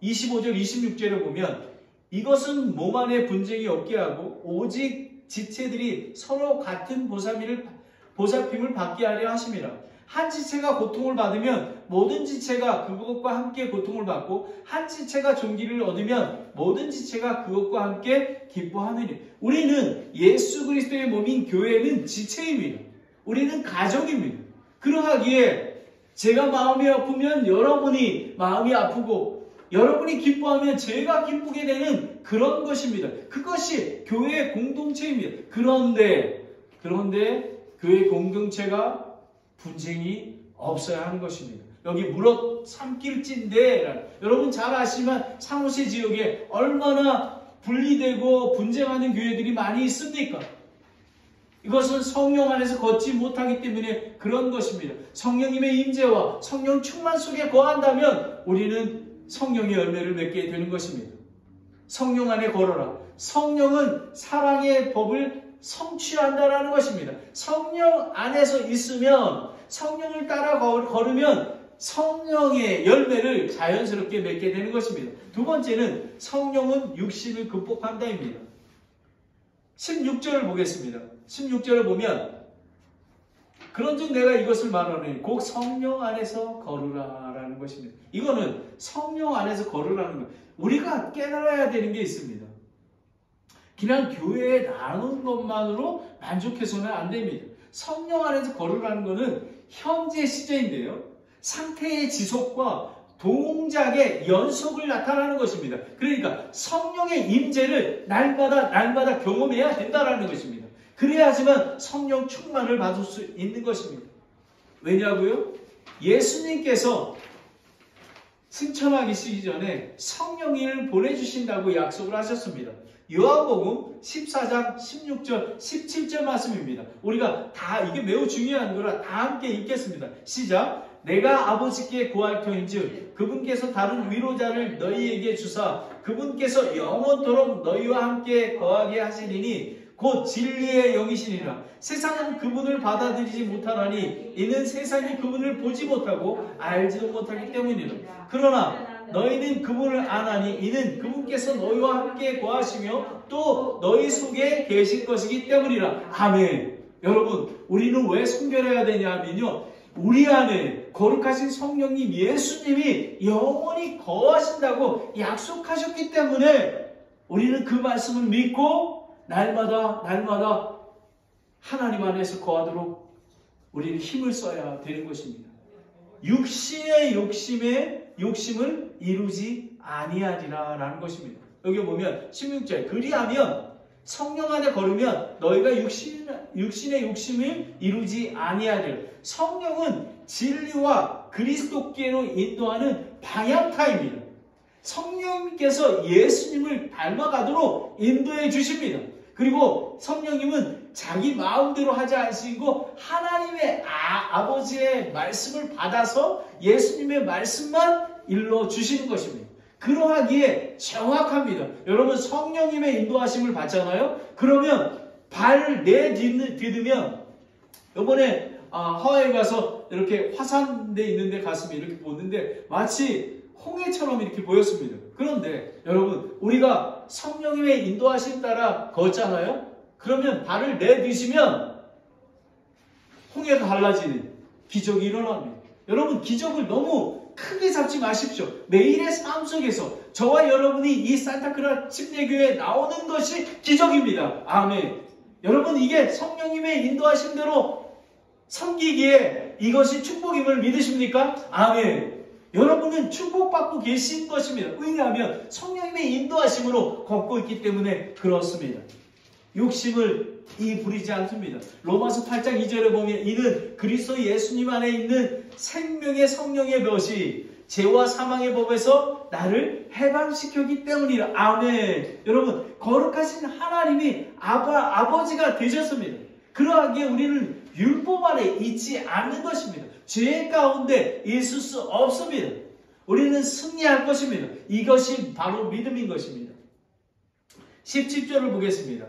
25절 26절을 보면 이것은 몸 안에 분쟁이 없게 하고 오직 지체들이 서로 같은 보살핌을 받게 하려 하심이라. 한 지체가 고통을 받으면 모든 지체가 그것과 함께 고통을 받고 한 지체가 존귀를 얻으면 모든 지체가 그것과 함께 기뻐하느니. 우리는 예수 그리스도의 몸인 교회는 지체입니다. 우리는 가족입니다. 그러하기에 제가 마음이 아프면 여러분이 마음이 아프고 여러분이 기뻐하면 제가 기쁘게 되는 그런 것입니다. 그것이 교회의 공동체입니다. 그런데 교회 공동체가 분쟁이 없어야 하는 것입니다. 여기 물어 삼킬진대 여러분 잘 아시지만 상호세 지역에 얼마나 분리되고 분쟁하는 교회들이 많이 있습니까? 이것은 성령 안에서 걷지 못하기 때문에 그런 것입니다. 성령님의 임재와 성령 충만 속에 거한다면 우리는 성령의 열매를 맺게 되는 것입니다. 성령 안에 걸어라. 성령은 사랑의 법을 성취한다라는 것입니다. 성령 안에서 있으면 성령을 따라 걸으면 성령의 열매를 자연스럽게 맺게 되는 것입니다. 두 번째는 성령은 육신을 극복한다입니다. 16절을 보겠습니다. 16절을 보면 그런즉 내가 이것을 말하노니 곧 성령 안에서 걸으라라는 것입니다. 이거는 성령 안에서 걸으라는 것. 우리가 깨달아야 되는 게 있습니다. 그냥 교회에 나눈 것만으로 만족해서는 안 됩니다. 성령 안에서 걸으라는 것은 현재 시제인데요. 상태의 지속과 동작의 연속을 나타나는 것입니다. 그러니까 성령의 임재를 날마다 경험해야 된다는 것입니다. 그래야지만 성령 충만을 받을 수 있는 것입니다. 왜냐고요? 예수님께서 승천하시기 전에 성령을 보내주신다고 약속을 하셨습니다. 요한복음 14장 16절 17절 말씀입니다. 우리가 다 이게 매우 중요한 거라 다 함께 읽겠습니다. 시작. 내가 아버지께 구할 터인즉 그분께서 다른 위로자를 너희에게 주사 그분께서 영원토록 너희와 함께 거하게 하시리니 곧 진리의 영이시니라. 세상은 그분을 받아들이지 못하나니 이는 세상이 그분을 보지 못하고 알지도 못하기 때문이라. 그러나 너희는 그분을 아나니 이는 그분께서 너희와 함께 거하시며 또 너희 속에 계신 것이기 때문이라. 아멘. 여러분, 우리는 왜 순결해야 되냐 하면요, 우리 안에 거룩하신 성령님 예수님이 영원히 거하신다고 약속하셨기 때문에 우리는 그 말씀을 믿고 날마다 하나님 안에서 거하도록 우리는 힘을 써야 되는 것입니다. 육신의 욕심을 이루지 아니하리라 라는 것입니다. 여기 보면 16절 그리하면 성령 안에 걸으면 너희가 육신의 욕심을 이루지 아니하리라. 성령은 진리와 그리스도께로 인도하는 방향타입니다. 성령님께서 예수님을 닮아가도록 인도해 주십니다. 그리고 성령님은 자기 마음대로 하지 않으시고 하나님의 아버지의 말씀을 받아서 예수님의 말씀만 일러 주시는 것입니다. 그러하기에 정확합니다. 여러분 성령님의 인도하심을 받잖아요. 그러면 발을 내딛으면 이번에 하와이 가서 이렇게 화산대 있는데 갔으면 이렇게 보는데 마치 홍해처럼 이렇게 보였습니다. 그런데 여러분 우리가 성령님의 인도하심 따라 걷잖아요. 그러면 발을 내딛으면 홍해가 갈라지는 기적이 일어납니다. 여러분 기적을 너무 크게 잡지 마십시오. 매일의 삶 속에서 저와 여러분이 이 산타크라 침례교회에 나오는 것이 기적입니다. 아멘. 여러분 이게 성령님의 인도하심대로 섬기기에 이것이 축복임을 믿으십니까? 아멘. 여러분은 축복받고 계신 것입니다. 왜냐하면 성령님의 인도하심으로 걷고 있기 때문에 그렇습니다. 욕심을 부리지 않습니다. 로마서 8장 2절에 보면 이는 그리스도 예수님 안에 있는 생명의 성령의 볕이 죄와 사망의 법에서 나를 해방시켰기 때문이라. 아멘. 여러분 거룩하신 하나님이 아버지가 되셨습니다. 그러하기에 우리는 율법 아래 있지 않는 것입니다. 죄 가운데 있을 수 없습니다. 우리는 승리할 것입니다. 이것이 바로 믿음인 것입니다. 17절을 보겠습니다.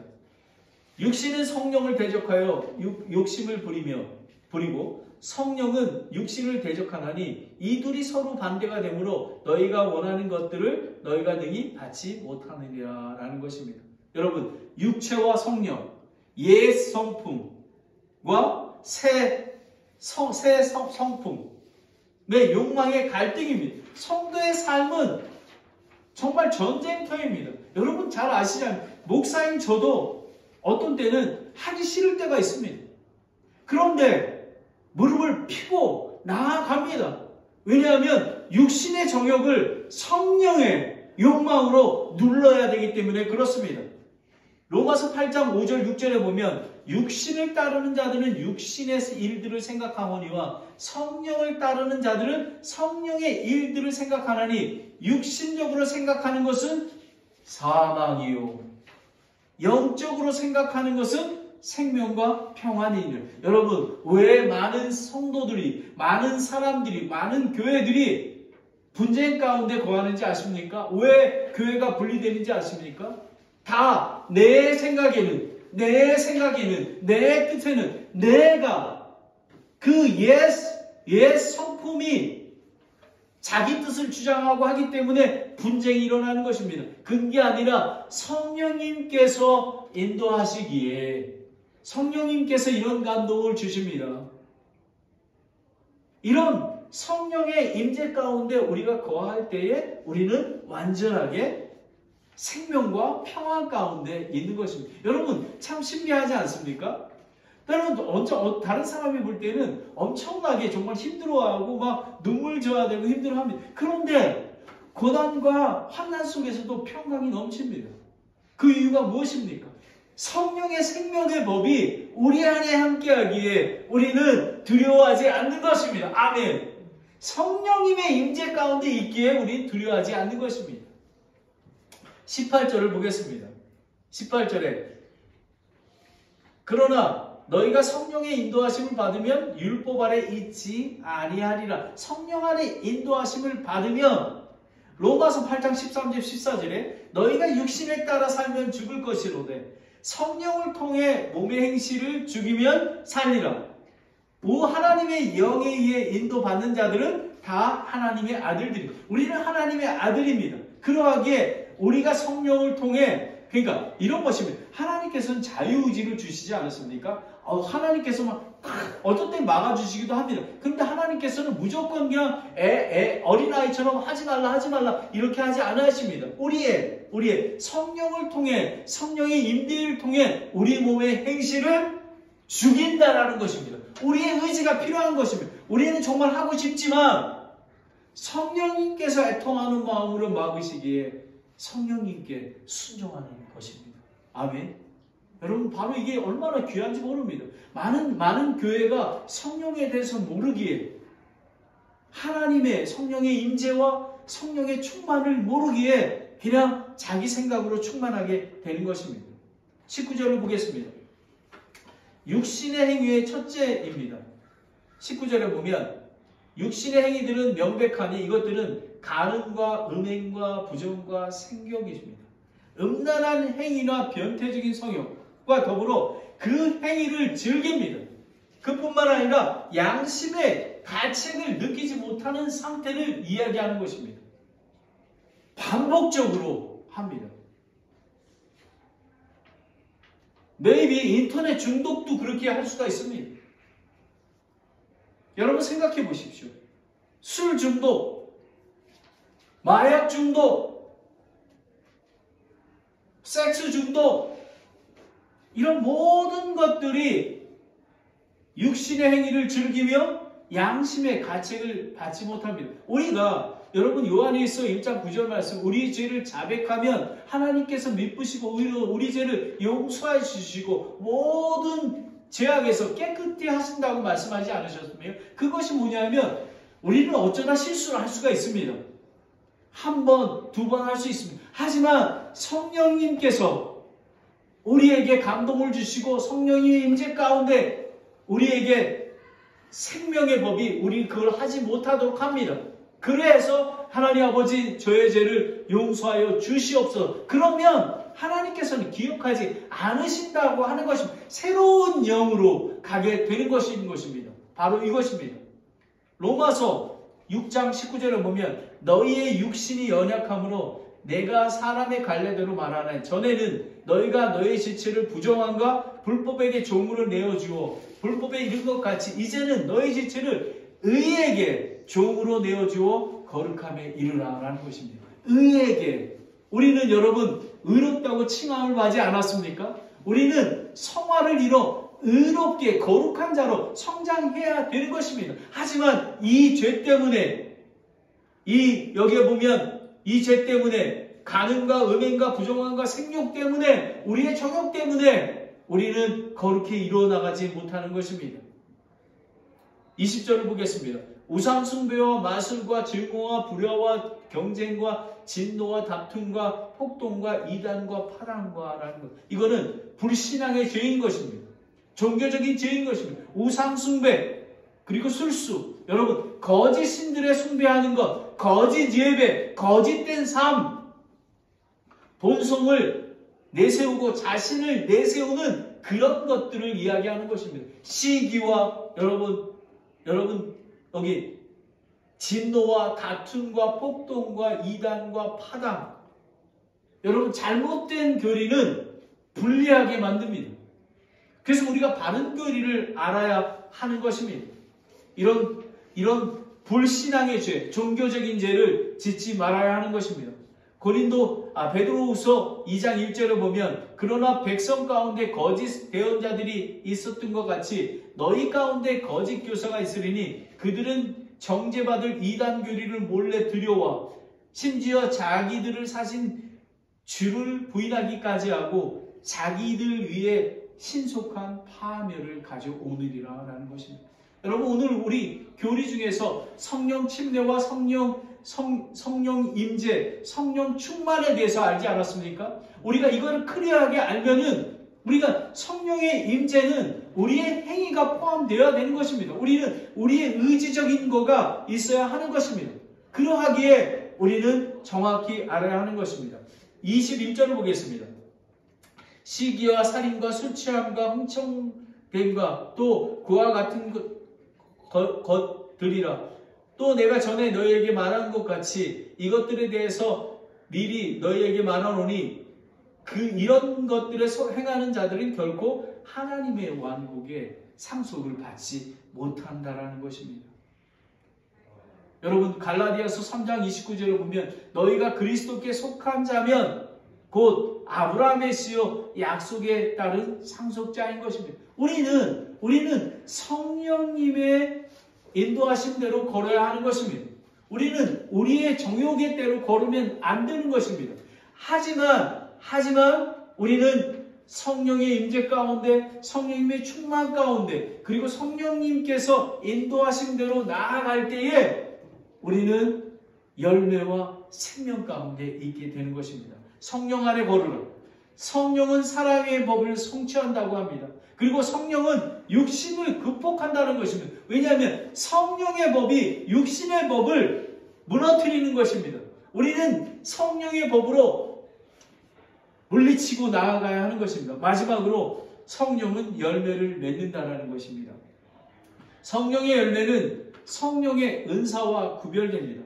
육신은 성령을 대적하여 욕심을 부리고 성령은 육신을 대적하나니 이 둘이 서로 반대가 되므로 너희가 원하는 것들을 너희가 능히 받지 못하느니라 라는 것입니다. 여러분 육체와 성령, 옛 성품과 새 성품의 욕망의 갈등입니다. 성도의 삶은 정말 전쟁터입니다. 여러분 잘 아시잖아요. 목사인 저도 어떤 때는 하기 싫을 때가 있습니다. 그런데 무릎을 펴고 나아갑니다. 왜냐하면 육신의 정욕을 성령의 욕망으로 눌러야 되기 때문에 그렇습니다. 로마서 8장 5절 6절에 보면 육신을 따르는 자들은 육신의 일들을 생각하거니와 성령을 따르는 자들은 성령의 일들을 생각하나니 육신적으로 생각하는 것은 사망이요 영적으로 생각하는 것은 생명과 평안이니라. 여러분 왜 많은 성도들이 많은 사람들이 많은 교회들이 분쟁 가운데 거하는지 아십니까? 왜 교회가 분리되는지 아십니까? 다 내 생각에는 내 뜻에는 내가 그 옛 성품이 자기 뜻을 주장하고 하기 때문에 분쟁이 일어나는 것입니다. 그게 아니라 성령님께서 인도하시기에 성령님께서 이런 감동을 주십니다. 이런 성령의 임재 가운데 우리가 거할 때에 우리는 완전하게 생명과 평안 가운데 있는 것입니다. 여러분 참 신비하지 않습니까? 여러분 다른 사람이 볼 때는 엄청나게 정말 힘들어하고 막 눈물 져야 되고 힘들어합니다. 그런데 고난과 환난 속에서도 평강이 넘칩니다. 그 이유가 무엇입니까? 성령의 생명의 법이 우리 안에 함께하기에 우리는 두려워하지 않는 것입니다. 아멘. 성령님의 임재 가운데 있기에 우리는 두려워하지 않는 것입니다. 18절을 보겠습니다. 18절에 그러나 너희가 성령의 인도하심을 받으면 율법 아래 있지 아니하리라. 성령 안에 인도하심을 받으면 로마서 8장 13절 14절에 너희가 육신에 따라 살면 죽을 것이로되 성령을 통해 몸의 행실을 죽이면 살리라. 오 하나님의 영에 의해 인도받는 자들은 다 하나님의 아들들입니다. 우리는 하나님의 아들입니다. 그러하기에 우리가 성령을 통해 그러니까 이런 것입니다. 하나님께서는 자유의지를 주시지 않았습니까? 하나님께서 어떤 때 막아주시기도 합니다. 그런데 하나님께서는 무조건 그냥 어린아이처럼 하지 말라 이렇게 하지 않으십니다. 우리의 성령을 통해 성령의 임재를 통해 우리 몸의 행실을 죽인다라는 것입니다. 우리의 의지가 필요한 것입니다. 우리는 정말 하고 싶지만 성령님께서 애통하는 마음으로 막으시기에 성령님께 순종하는 것입니다. 아멘. 여러분 바로 이게 얼마나 귀한지 모릅니다. 많은 교회가 성령에 대해서 모르기에 하나님의 성령의 임재와 성령의 충만을 모르기에 그냥 자기 생각으로 충만하게 되는 것입니다. 19절을 보겠습니다. 육신의 행위의 첫째입니다. 19절에 보면 육신의 행위들은 명백하니 이것들은 간음과 음행과 부정과 생욕이십니다. 음란한 행위나 변태적인 성욕과 더불어 그 행위를 즐깁니다. 그뿐만 아니라 양심의 가책을 느끼지 못하는 상태를 이야기하는 것입니다. 반복적으로 합니다. maybe 인터넷 중독도 그렇게 할 수가 있습니다. 여러분 생각해 보십시오. 술 중독, 마약 중독, 섹스 중독, 이런 모든 것들이 육신의 행위를 즐기며 양심의 가책을 받지 못합니다. 우리가 여러분 요한일서 1장 9절 말씀 우리 죄를 자백하면 하나님께서 미쁘시고 우리 죄를 용서해 주시고 모든 죄악에서 깨끗이 하신다고 말씀하지 않으셨습니까? 그것이 뭐냐면 우리는 어쩌다 실수를 할 수가 있습니다. 한 번, 두 번 할 수 있습니다. 하지만 성령님께서 우리에게 감동을 주시고 성령의 임재 가운데 우리에게 생명의 법이 우리 그걸 하지 못하도록 합니다. 그래서 하나님 아버지 저의 죄를 용서하여 주시옵소서. 그러면 하나님께서는 기억하지 않으신다고 하는 것입니다. 새로운 영으로 가게 되는 것입니다. 바로 이것입니다. 로마서 6장 19절을 보면 너희의 육신이 연약함으로 내가 사람의 관례대로 말하네. 전에는 너희가 너희 지체를 부정함과 불법에게 종으로 내어주어 불법에 이른 것 같이 이제는 너희 지체를 의에게 종으로 내어주어 거룩함에 이르라라는 것입니다. 의에게. 우리는 여러분 의롭다고 칭함을 받지 않았습니까? 우리는 성화를 이뤄 의롭게 거룩한 자로 성장해야 되는 것입니다. 하지만 이 죄 때문에 여기에 보면 이 죄 때문에 간음과 음행과 부정함과 생욕 때문에 우리의 정욕 때문에 우리는 거룩히 이루어나가지 못하는 것입니다. 20절을 보겠습니다. 우상숭배와 마술과 증오와 불화와 경쟁과 진노와 다툼과 폭동과 이단과 파랑과 라는 것. 이거는 불신앙의 죄인 것입니다. 종교적인 죄인 것입니다. 우상숭배 그리고 술수. 여러분 거짓 신들에 숭배하는 것, 거짓 예배, 거짓된 삶, 본성을 내세우고 자신을 내세우는 그런 것들을 이야기하는 것입니다. 시기와 여러분 여기 진노와 다툼과 폭동과 이단과 파당. 여러분 잘못된 교리는 불리하게 만듭니다. 그래서 우리가 바른 교리를 알아야 하는 것입니다. 이런 이런 불신앙의 죄, 종교적인 죄를 짓지 말아야 하는 것입니다. 베드로후서 2장 1절을 보면 그러나 백성 가운데 거짓 대언자들이 있었던 것 같이 너희 가운데 거짓 교사가 있으리니 그들은 정죄받을 이단 교리를 몰래 들여와 심지어 자기들을 사신 주를 부인하기까지 하고 자기들 위에 신속한 파멸을 가져오느리라 라는 것입니다. 여러분, 오늘 우리 교리 중에서 성령 침례와 성령 임재, 성령 충만에 대해서 알지 않았습니까? 우리가 이걸 클리어하게 알면은 우리가 성령의 임재는 우리의 행위가 포함되어야 되는 것입니다. 우리는 우리의 의지적인 거가 있어야 하는 것입니다. 그러하기에 우리는 정확히 알아야 하는 것입니다. 21절을 보겠습니다. 시기와 살인과 술 취함과 흥청됨과 또 그와 같은 것들이라. 또 내가 전에 너희에게 말한 것 같이 이것들에 대해서 미리 너희에게 말하노니 이런 것들을 행하는 자들은 결코 하나님의 왕국에 상속을 받지 못한다라는 것입니다. 여러분, 갈라디아서 3장 29절을 보면 너희가 그리스도께 속한 자면 곧 아브라함의 씨요 약속에 따른 상속자인 것입니다. 우리는 성령님의 인도하심대로 걸어야 하는 것입니다. 우리는 우리의 정욕의 대로 걸으면 안 되는 것입니다. 하지만 우리는 성령의 임재 가운데, 성령님의 충만 가운데, 그리고 성령님께서 인도하신 대로 나아갈 때에 우리는 열매와 생명 가운데 있게 되는 것입니다. 성령 안에 걸으라. 성령은 사랑의 법을 성취한다고 합니다. 그리고 성령은 육신을 극복한다는 것입니다. 왜냐하면 성령의 법이 육신의 법을 무너뜨리는 것입니다. 우리는 성령의 법으로 물리치고 나아가야 하는 것입니다. 마지막으로 성령은 열매를 맺는다는 것입니다. 성령의 열매는 성령의 은사와 구별됩니다.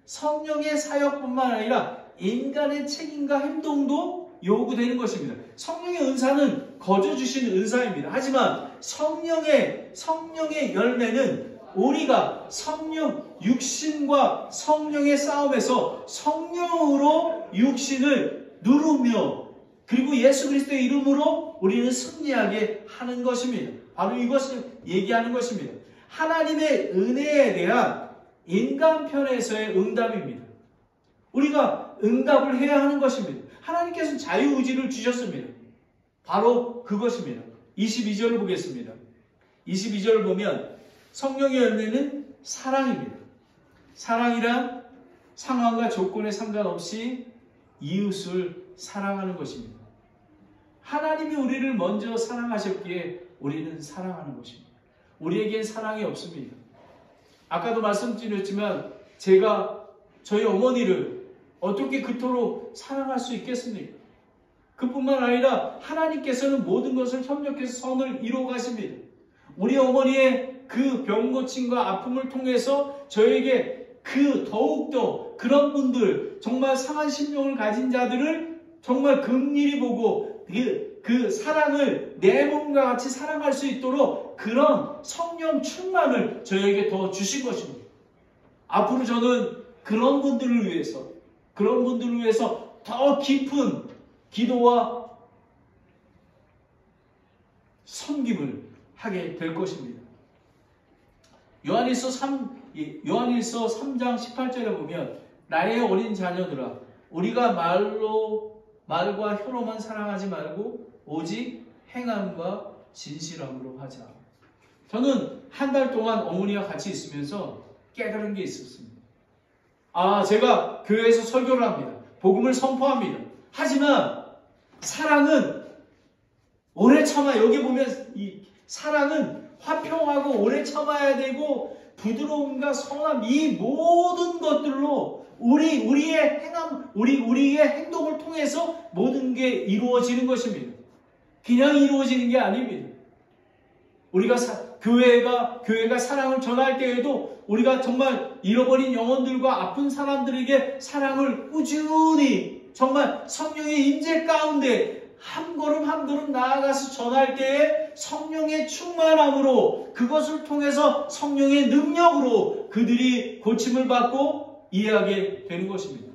성령의 사역뿐만 아니라 인간의 책임과 행동도 요구되는 것입니다. 성령의 은사는 거저 주시는 은사입니다. 하지만 성령의 열매는 우리가 육신과 성령의 싸움에서 성령으로 육신을 누르며 그리고 예수 그리스도의 이름으로 우리는 승리하게 하는 것입니다. 바로 이것을 얘기하는 것입니다. 하나님의 은혜에 대한 인간 편에서의 응답입니다. 우리가 응답을 해야 하는 것입니다. 하나님께서는 자유의지를 주셨습니다. 바로 그것입니다. 22절을 보겠습니다. 22절을 보면 성령의 열매는 사랑입니다. 사랑이란 상황과 조건에 상관없이 이웃을 사랑하는 것입니다. 하나님이 우리를 먼저 사랑하셨기에 우리는 사랑하는 것입니다. 우리에겐 사랑이 없습니다. 아까도 말씀드렸지만 제가 저희 어머니를 어떻게 그토록 사랑할 수 있겠습니까? 그뿐만 아니라 하나님께서는 모든 것을 협력해서 선을 이루어 가십니다. 우리 어머니의 그 병고침과 아픔을 통해서 저에게 더욱더 그런 분들, 정말 상한 심령을 가진 자들을 정말 긍휼히 보고 그 사랑을 내 몸과 같이 사랑할 수 있도록 그런 성령 충만을 저에게 더 주신 것입니다. 앞으로 저는 그런 분들을 위해서 더 깊은 기도와 섬김을 하게 될 것입니다. 요한일서 3장 18절에 보면 나의 어린 자녀들아 우리가 말과 혀로만 사랑하지 말고 오직 행함과 진실함으로 하자. 저는 한 달 동안 어머니와 같이 있으면서 깨달은 게 있었습니다. 제가 교회에서 설교를 합니다. 복음을 선포합니다. 하지만 사랑은 오래 참아. 여기 보면 이 사랑은 화평하고 오래 참아야 되고 부드러움과 선함, 이 모든 것들로 우리의 행함, 우리의 행동을 통해서 모든 게 이루어지는 것입니다. 그냥 이루어지는 게 아닙니다. 우리가 교회가 사랑을 전할 때에도 우리가 정말 잃어버린 영혼들과 아픈 사람들에게 사랑을 꾸준히 정말 성령의 임재 가운데 한 걸음 한 걸음 나아가서 전할 때에 성령의 충만함으로 그것을 통해서 성령의 능력으로 그들이 고침을 받고 이해하게 되는 것입니다.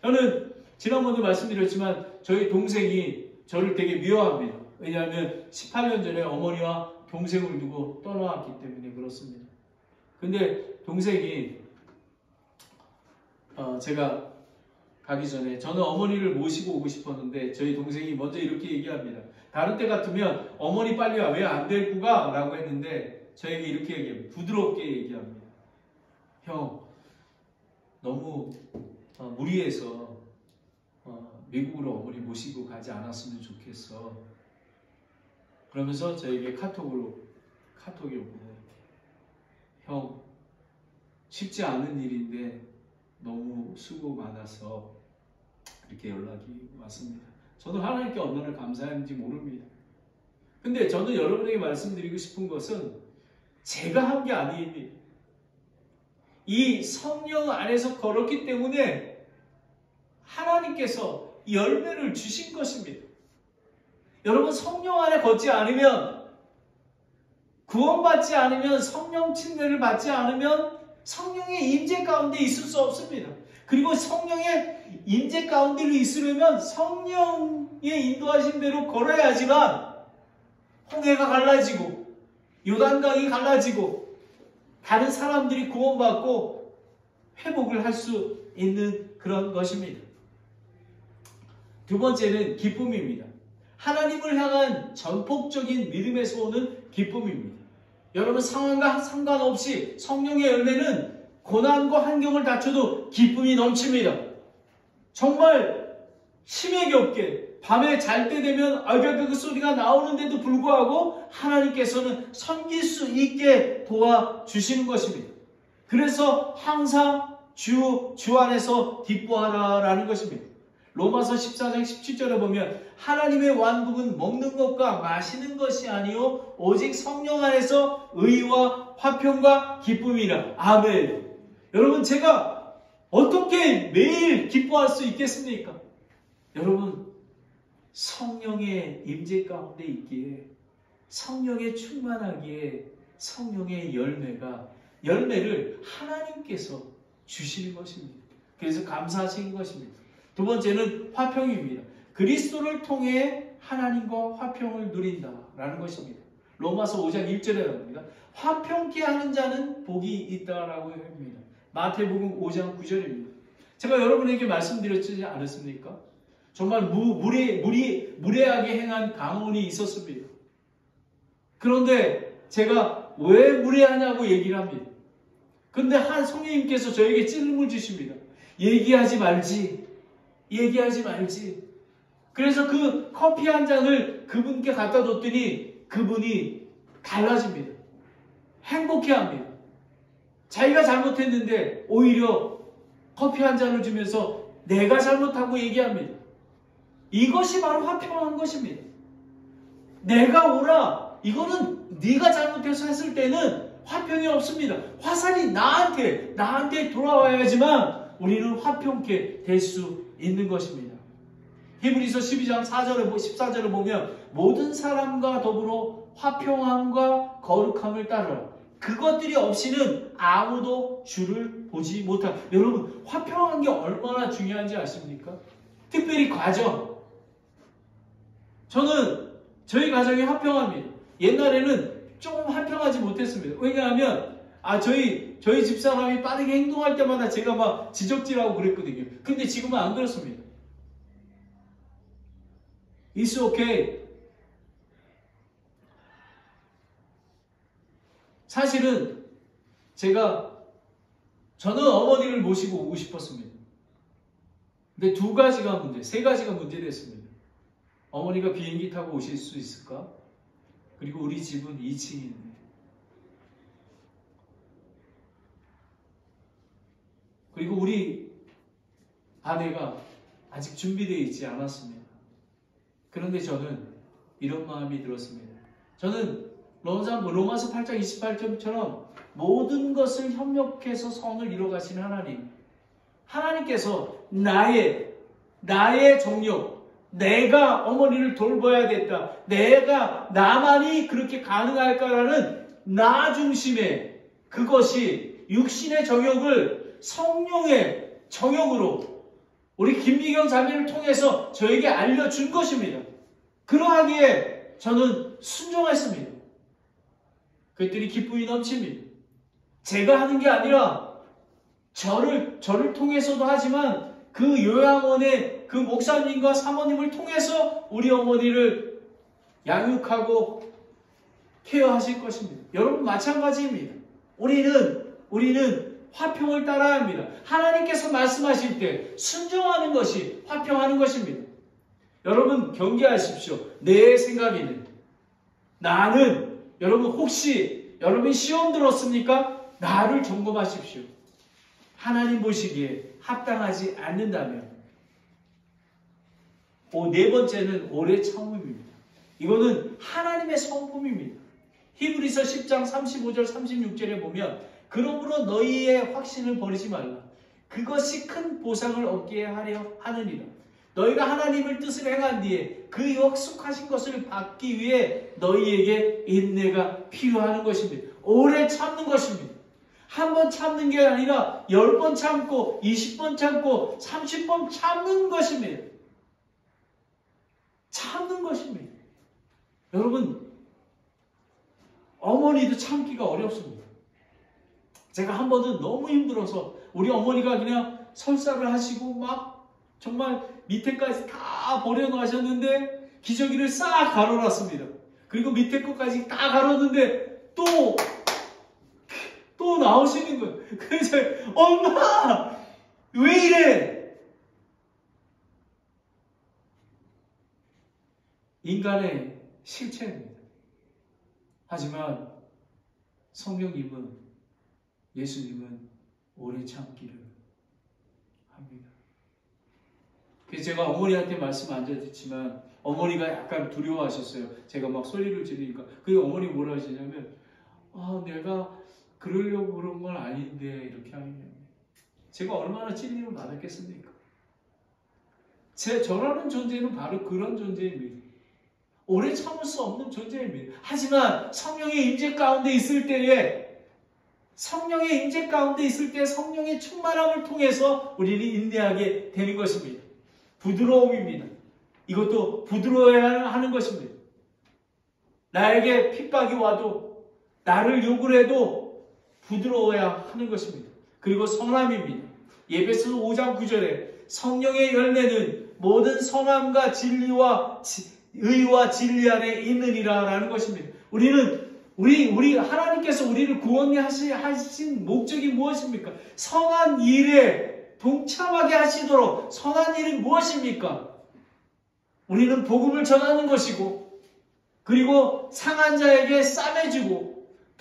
저는 지난번도 말씀드렸지만 저희 동생이 저를 되게 미워합니다. 왜냐하면 18년 전에 어머니와 동생을 두고 떠나왔기 때문에 그렇습니다. 근데 동생이 제가 가기 전에 저는 어머니를 모시고 오고 싶었는데 저희 동생이 먼저 이렇게 얘기합니다. 다른 때 같으면 어머니 빨리 와, 왜 안 데리고 가? 라고 했는데 저에게 이렇게 얘기합니다. 부드럽게 얘기합니다. 형, 너무 무리해서 미국으로 어머니 모시고 가지 않았으면 좋겠어. 그러면서 저에게 카톡이 옵니다. 형, 쉽지 않은 일인데 너무 수고 많아서 이렇게 연락이 왔습니다. 저도 하나님께 얼마나 감사한지 모릅니다. 근데 저는 여러분에게 말씀드리고 싶은 것은 제가 한 게 아닙니다. 이 성령 안에서 걸었기 때문에 하나님께서 열매를 주신 것입니다. 여러분, 성령 안에 걷지 않으면, 구원받지 않으면, 성령 침례를 받지 않으면 성령의 임재 가운데 있을 수 없습니다. 그리고 성령의 임재 가운데 있으려면 성령의 인도하신 대로 걸어야지만 홍해가 갈라지고 요단강이 갈라지고 다른 사람들이 구원받고 회복을 할 수 있는 그런 것입니다. 두 번째는 기쁨입니다. 하나님을 향한 전폭적인 믿음에서 오는 기쁨입니다. 여러분, 상황과 상관없이 성령의 열매는 고난과 환경을 닥쳐도 기쁨이 넘칩니다. 정말 힘이 없게 밤에 잘 때 되면 알갈그 소리가 나오는데도 불구하고 하나님께서는 섬길 수 있게 도와주시는 것입니다. 그래서 항상 주 안에서 기뻐하라라는 것입니다. 로마서 14장 17절에 보면 하나님의 왕국은 먹는 것과 마시는 것이 아니요 오직 성령 안에서 의와 화평과 기쁨이라. 아멘. 여러분, 제가 어떻게 매일 기뻐할 수 있겠습니까? 여러분, 성령의 임재 가운데 있기에, 성령에 충만하기에 성령의 열매를 하나님께서 주시는 것입니다. 그래서 감사하신 것입니다. 두 번째는 화평입니다. 그리스도를 통해 하나님과 화평을 누린다라는 것입니다. 로마서 5장 1절에 나옵니다. 화평케 하는 자는 복이 있다라고 합니다. 마태복음 5장 9절입니다. 제가 여러분에게 말씀드렸지 않았습니까? 정말 무례하게 행한 강원이 있었습니다. 그런데 제가 왜 무례하냐고 얘기를 합니다. 근데 한 성령님께서 저에게 찔림을 주십니다. 얘기하지 말지. 그래서 그 커피 한 잔을 그분께 갖다 뒀더니 그분이 달라집니다. 행복해합니다. 자기가 잘못했는데 오히려 커피 한 잔을 주면서 내가 잘못하고 얘기합니다. 이것이 바로 화평한 것입니다. 내가 오라. 이거는 네가 잘못해서 했을 때는 화평이 없습니다. 화살이 나한테 돌아와야지만 우리는 화평케 될 수 있는 것입니다. 히브리서 12장 14절을 보면 모든 사람과 더불어 화평함과 거룩함을 따르라. 그것들이 없이는 아무도 주를 보지 못한다. 여러분, 화평한 게 얼마나 중요한지 아십니까? 특별히 가정. 저는 저희 가정이 화평합니다. 옛날에는 조금 화평하지 못했습니다. 왜냐하면 저희 집사람이 빠르게 행동할 때마다 제가 막 지적질하고 그랬거든요. 근데 지금은 안 그렇습니다. It's okay. 사실은 저는 어머니를 모시고 오고 싶었습니다. 근데 세 가지가 문제됐습니다. 어머니가 비행기 타고 오실 수 있을까? 그리고 우리 집은 2층인데. 그리고 우리 아내가 아직 준비되어 있지 않았습니다. 그런데 저는 이런 마음이 들었습니다. 저는 로마서 8장 28절처럼 모든 것을 협력해서 선을 이뤄가시는 하나님께서 나의 정욕, 내가 어머니를 돌봐야겠다. 내가 나만이 그렇게 가능할까라는 나 중심의 그것이 육신의 정욕을 성령의 정욕으로 우리 김미경 자매를 통해서 저에게 알려준 것입니다. 그러하기에 저는 순종했습니다. 그랬더니 기쁨이 넘칩니다. 제가 하는 게 아니라 저를 통해서도 하지만 그 요양원의 그 목사님과 사모님을 통해서 우리 어머니를 양육하고 케어하실 것입니다. 여러분 마찬가지입니다. 우리는 화평을 따라야 합니다. 하나님께서 말씀하실 때 순종하는 것이 화평하는 것입니다. 여러분 경계하십시오. 내 생각에는 나는 여러분 혹시 여러분 시험 들었습니까? 나를 점검하십시오. 하나님 보시기에 합당하지 않는다면 네 번째는 오래 참음입니다. 이거는 하나님의 성품입니다. 히브리서 10장 35절 36절에 보면 그러므로 너희의 확신을 버리지 말라. 그것이 큰 보상을 얻게 하려 하느니라. 너희가 하나님의 뜻을 행한 뒤에 그 약속하신 것을 받기 위해 너희에게 인내가 필요한 것입니다. 오래 참는 것입니다. 한 번 참는 게 아니라 10번 참고 20번 참고 30번 참는 것입니다. 참는 것입니다. 여러분 어머니도 참기가 어렵습니다. 제가 한 번은 너무 힘들어서 우리 어머니가 그냥 설사를 하시고 막 정말 밑에까지 다 버려놓으셨는데 기저귀를 싹 가로놨습니다. 그리고 밑에 것까지 다 가로는데 또 나오시는 거예요. 그래서 엄마 왜 이래? 인간의 실체입니다. 하지만 성령님은 예수님은 오래 참기를 합니다. 그래서 제가 어머니한테 말씀 안 드렸지만 어머니가 약간 두려워하셨어요. 제가 막 소리를 지르니까. 그 어머니 뭐라 하시냐면 내가 그러려고 그런 건 아닌데 이렇게 하면 제가 얼마나 찔림을 받았겠습니까? 저라는 존재는 바로 그런 존재입니다. 오래 참을 수 없는 존재입니다. 하지만 성령의 임재 가운데 있을 때에 성령의 충만함을 통해서 우리는 인내하게 되는 것입니다. 부드러움입니다. 이것도 부드러워야 하는 것입니다. 나에게 핍박이 와도 나를 욕을 해도 부드러워야 하는 것입니다. 그리고 선함입니다. 에베소서 5장 9절에 성령의 열매는 모든 선함과 진리와 의와 진리 안에 있느니라 라는 것입니다. 우리 하나님께서 우리를 구원하신 목적이 무엇입니까? 선한 일에 동참하게 하시도록 선한 일이 무엇입니까? 우리는 복음을 전하는 것이고 그리고 상한 자에게 싸매주고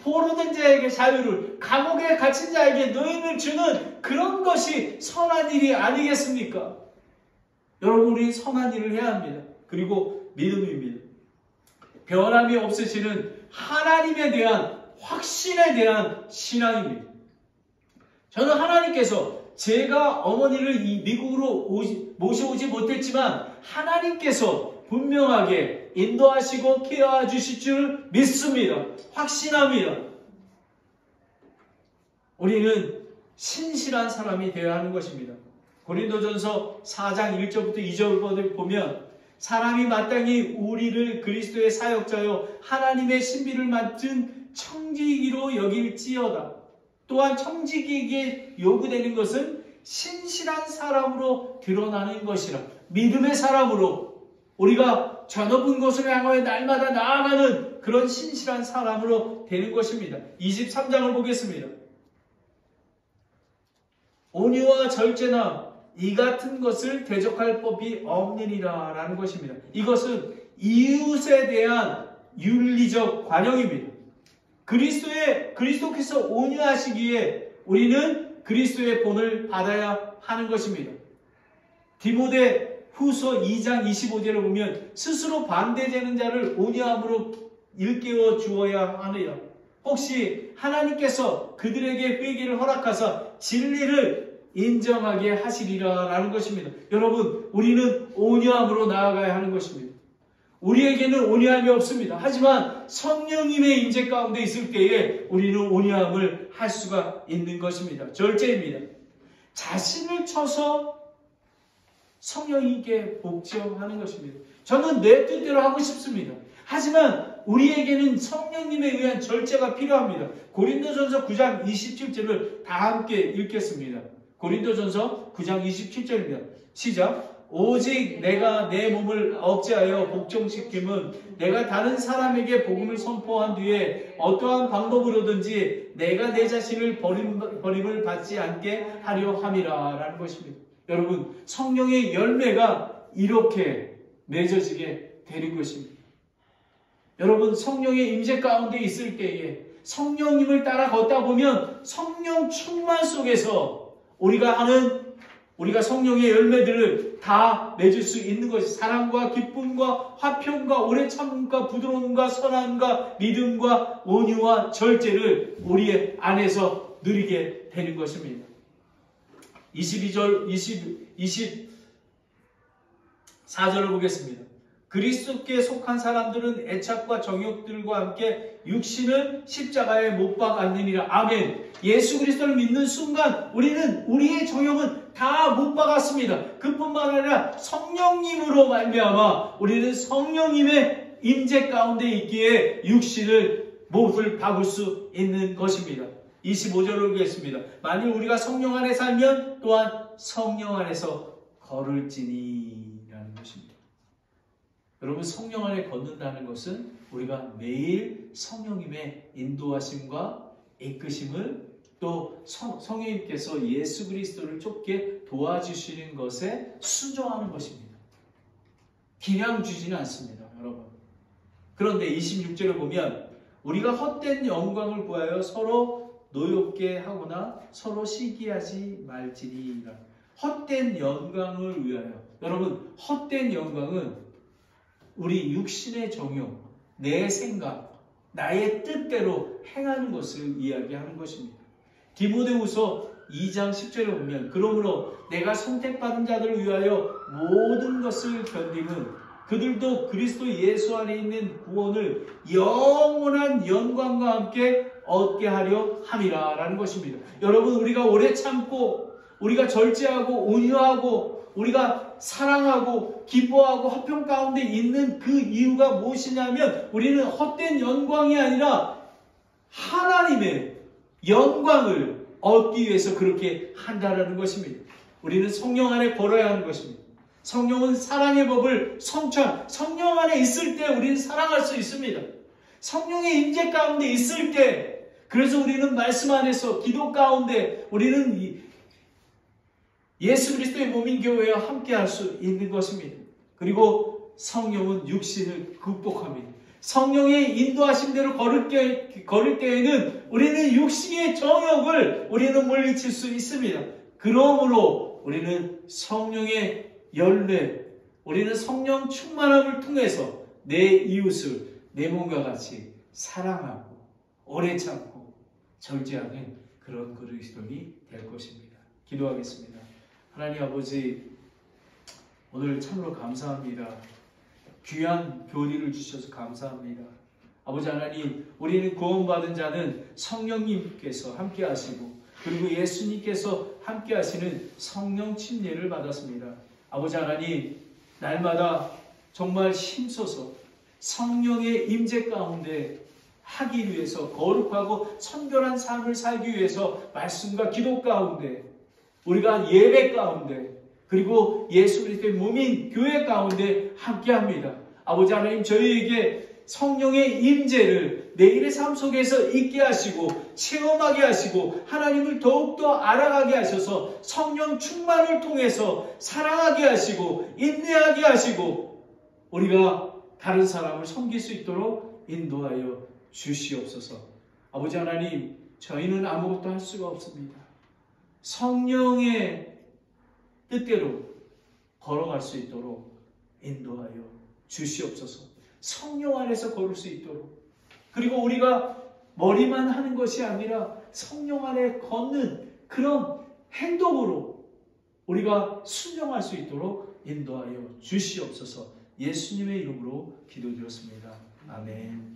포로된 자에게 자유를 감옥에 갇힌 자에게 노임을 주는 그런 것이 선한 일이 아니겠습니까? 여러분 우리 선한 일을 해야 합니다. 그리고 믿음입니다. 변함이 없으시는 하나님에 대한 확신에 대한 신앙입니다. 저는 하나님께서 제가 어머니를 이 미국으로 모셔오지 못했지만 하나님께서 분명하게 인도하시고 케어해 주실 줄 믿습니다. 확신합니다. 우리는 신실한 사람이 되어야 하는 것입니다. 고린도전서 4장 1절부터 2절을 보면 사람이 마땅히 우리를 그리스도의 사역자요 하나님의 신비를 맡은 청지기로 여길지어다. 또한 청지기에게 요구되는 것은 신실한 사람으로 드러나는 것이라. 믿음의 사람으로 우리가 저 높은 곳을 향하여 날마다 나아가는 그런 신실한 사람으로 되는 것입니다. 23장을 보겠습니다. 온유와 절제나 이 같은 것을 대적할 법이 없느니라 라는 것입니다. 이것은 이웃에 대한 윤리적 관용입니다. 그리스도께서 온유하시기에 우리는 그리스도의 본을 받아야 하는 것입니다. 디모데 후서 2장 25절을 보면 스스로 반대되는 자를 온유함으로 일깨워 주어야 하느라. 혹시 하나님께서 그들에게 회개를 허락하사 진리를 인정하게 하시리라라는 것입니다. 여러분, 우리는 온유함으로 나아가야 하는 것입니다. 우리에게는 온유함이 없습니다. 하지만 성령님의 임재 가운데 있을 때에 우리는 온유함을 할 수가 있는 것입니다. 절제입니다. 자신을 쳐서 성령님께 복종하는 것입니다. 저는 내 뜻대로 하고 싶습니다. 하지만 우리에게는 성령님에 의한 절제가 필요합니다. 고린도전서 9장 27절을 다 함께 읽겠습니다. 고린도전서 9장 27절입니다. 시작. 오직 내가 내 몸을 억제하여 복종시킴은 내가 다른 사람에게 복음을 선포한 뒤에 어떠한 방법으로든지 내가 내 자신을 버림을 받지 않게 하려 함이라 라는 것입니다. 여러분, 성령의 열매가 이렇게 맺어지게 되는 것입니다. 여러분, 성령의 임재 가운데 있을 때에 성령님을 따라 걷다 보면 성령 충만 속에서 우리가 성령의 열매들을 다 맺을 수 있는 것이 사랑과 기쁨과 화평과 오래 참음과 부드러움과 선함과 믿음과 온유와 절제를 우리의 안에서 누리게 되는 것입니다. 24절을 보겠습니다. 그리스도께 속한 사람들은 애착과 정욕들과 함께 육신을 십자가에 못 박았느니라. 아멘. 예수 그리스도를 믿는 순간 우리는 우리의 정욕은 다 못 박았습니다. 그뿐만 아니라 성령님으로 말미암아 우리는 성령님의 임재 가운데 있기에 육신을 못을 박을 수 있는 것입니다. 25절을 보겠습니다. 만일 우리가 성령 안에 살면 또한 성령 안에서 걸을지니 라는 것입니다. 여러분, 성령 안에 걷는다는 것은 우리가 매일 성령님의 인도하심과 이끄심을 또 성령님께서 예수 그리스도를 쫓게 도와주시는 것에 순종하는 것입니다. 그냥 주지는 않습니다, 여러분. 그런데 26절을 보면 우리가 헛된 영광을 구하여 서로 노엽게 하거나 서로 시기하지 말지니라. 헛된 영광을 위하여. 여러분, 헛된 영광은 우리 육신의 정욕, 내 생각, 나의 뜻대로 행하는 것을 이야기하는 것입니다. 디모데후서 2장 10절에 보면 그러므로 내가 선택받은 자들을 위하여 모든 것을 견디는 그들도 그리스도 예수 안에 있는 구원을 영원한 영광과 함께 얻게 하려 함이라 라는 것입니다. 여러분, 우리가 오래 참고 우리가 절제하고 온유하고 우리가 사랑하고 기뻐하고 화평 가운데 있는 그 이유가 무엇이냐면 우리는 헛된 영광이 아니라 하나님의 영광을 얻기 위해서 그렇게 한다는 것입니다. 우리는 성령 안에 걸어야 하는 것입니다. 성령은 사랑의 법을 성취한 성령 안에 있을 때 우리는 사랑할 수 있습니다. 성령의 임재 가운데 있을 때 그래서 우리는 말씀 안에서 기도 가운데 우리는 예수 그리스도의 몸인 교회와 함께 할 수 있는 것입니다. 그리고 성령은 육신을 극복합니다. 성령의 인도하심대로 걸을 때에는 우리는 육신의 정욕을 우리는 물리칠 수 있습니다. 그러므로 우리는 성령의 열매, 우리는 성령 충만함을 통해서 내 이웃을 내 몸과 같이 사랑하고 오래 참고 절제하는 그런 그리스도인이 될 것입니다. 기도하겠습니다. 하나님 아버지, 오늘 참으로 감사합니다. 귀한 교리를 주셔서 감사합니다. 아버지 하나님, 우리는 구원받은 자는 성령님께서 함께 하시고 그리고 예수님께서 함께 하시는 성령 침례를 받았습니다. 아버지 하나님, 날마다 정말 힘써서 성령의 임재 가운데 하기 위해서 거룩하고 선별한 삶을 살기 위해서 말씀과 기도 가운데 우리가 예배 가운데 그리고 예수 그리스도의 몸인 교회 가운데 함께합니다. 아버지 하나님, 저희에게 성령의 임재를 내일의 삶 속에서 있게 하시고 체험하게 하시고 하나님을 더욱더 알아가게 하셔서 성령 충만을 통해서 사랑하게 하시고 인내하게 하시고 우리가 다른 사람을 섬길 수 있도록 인도하여 주시옵소서. 아버지 하나님, 저희는 아무것도 할 수가 없습니다. 성령의 뜻대로 걸어갈 수 있도록 인도하여 주시옵소서. 성령 안에서 걸을 수 있도록, 그리고 우리가 머리만 하는 것이 아니라 성령 안에 걷는 그런 행동으로 우리가 순종할 수 있도록 인도하여 주시옵소서. 예수님의 이름으로 기도드렸습니다. 아멘.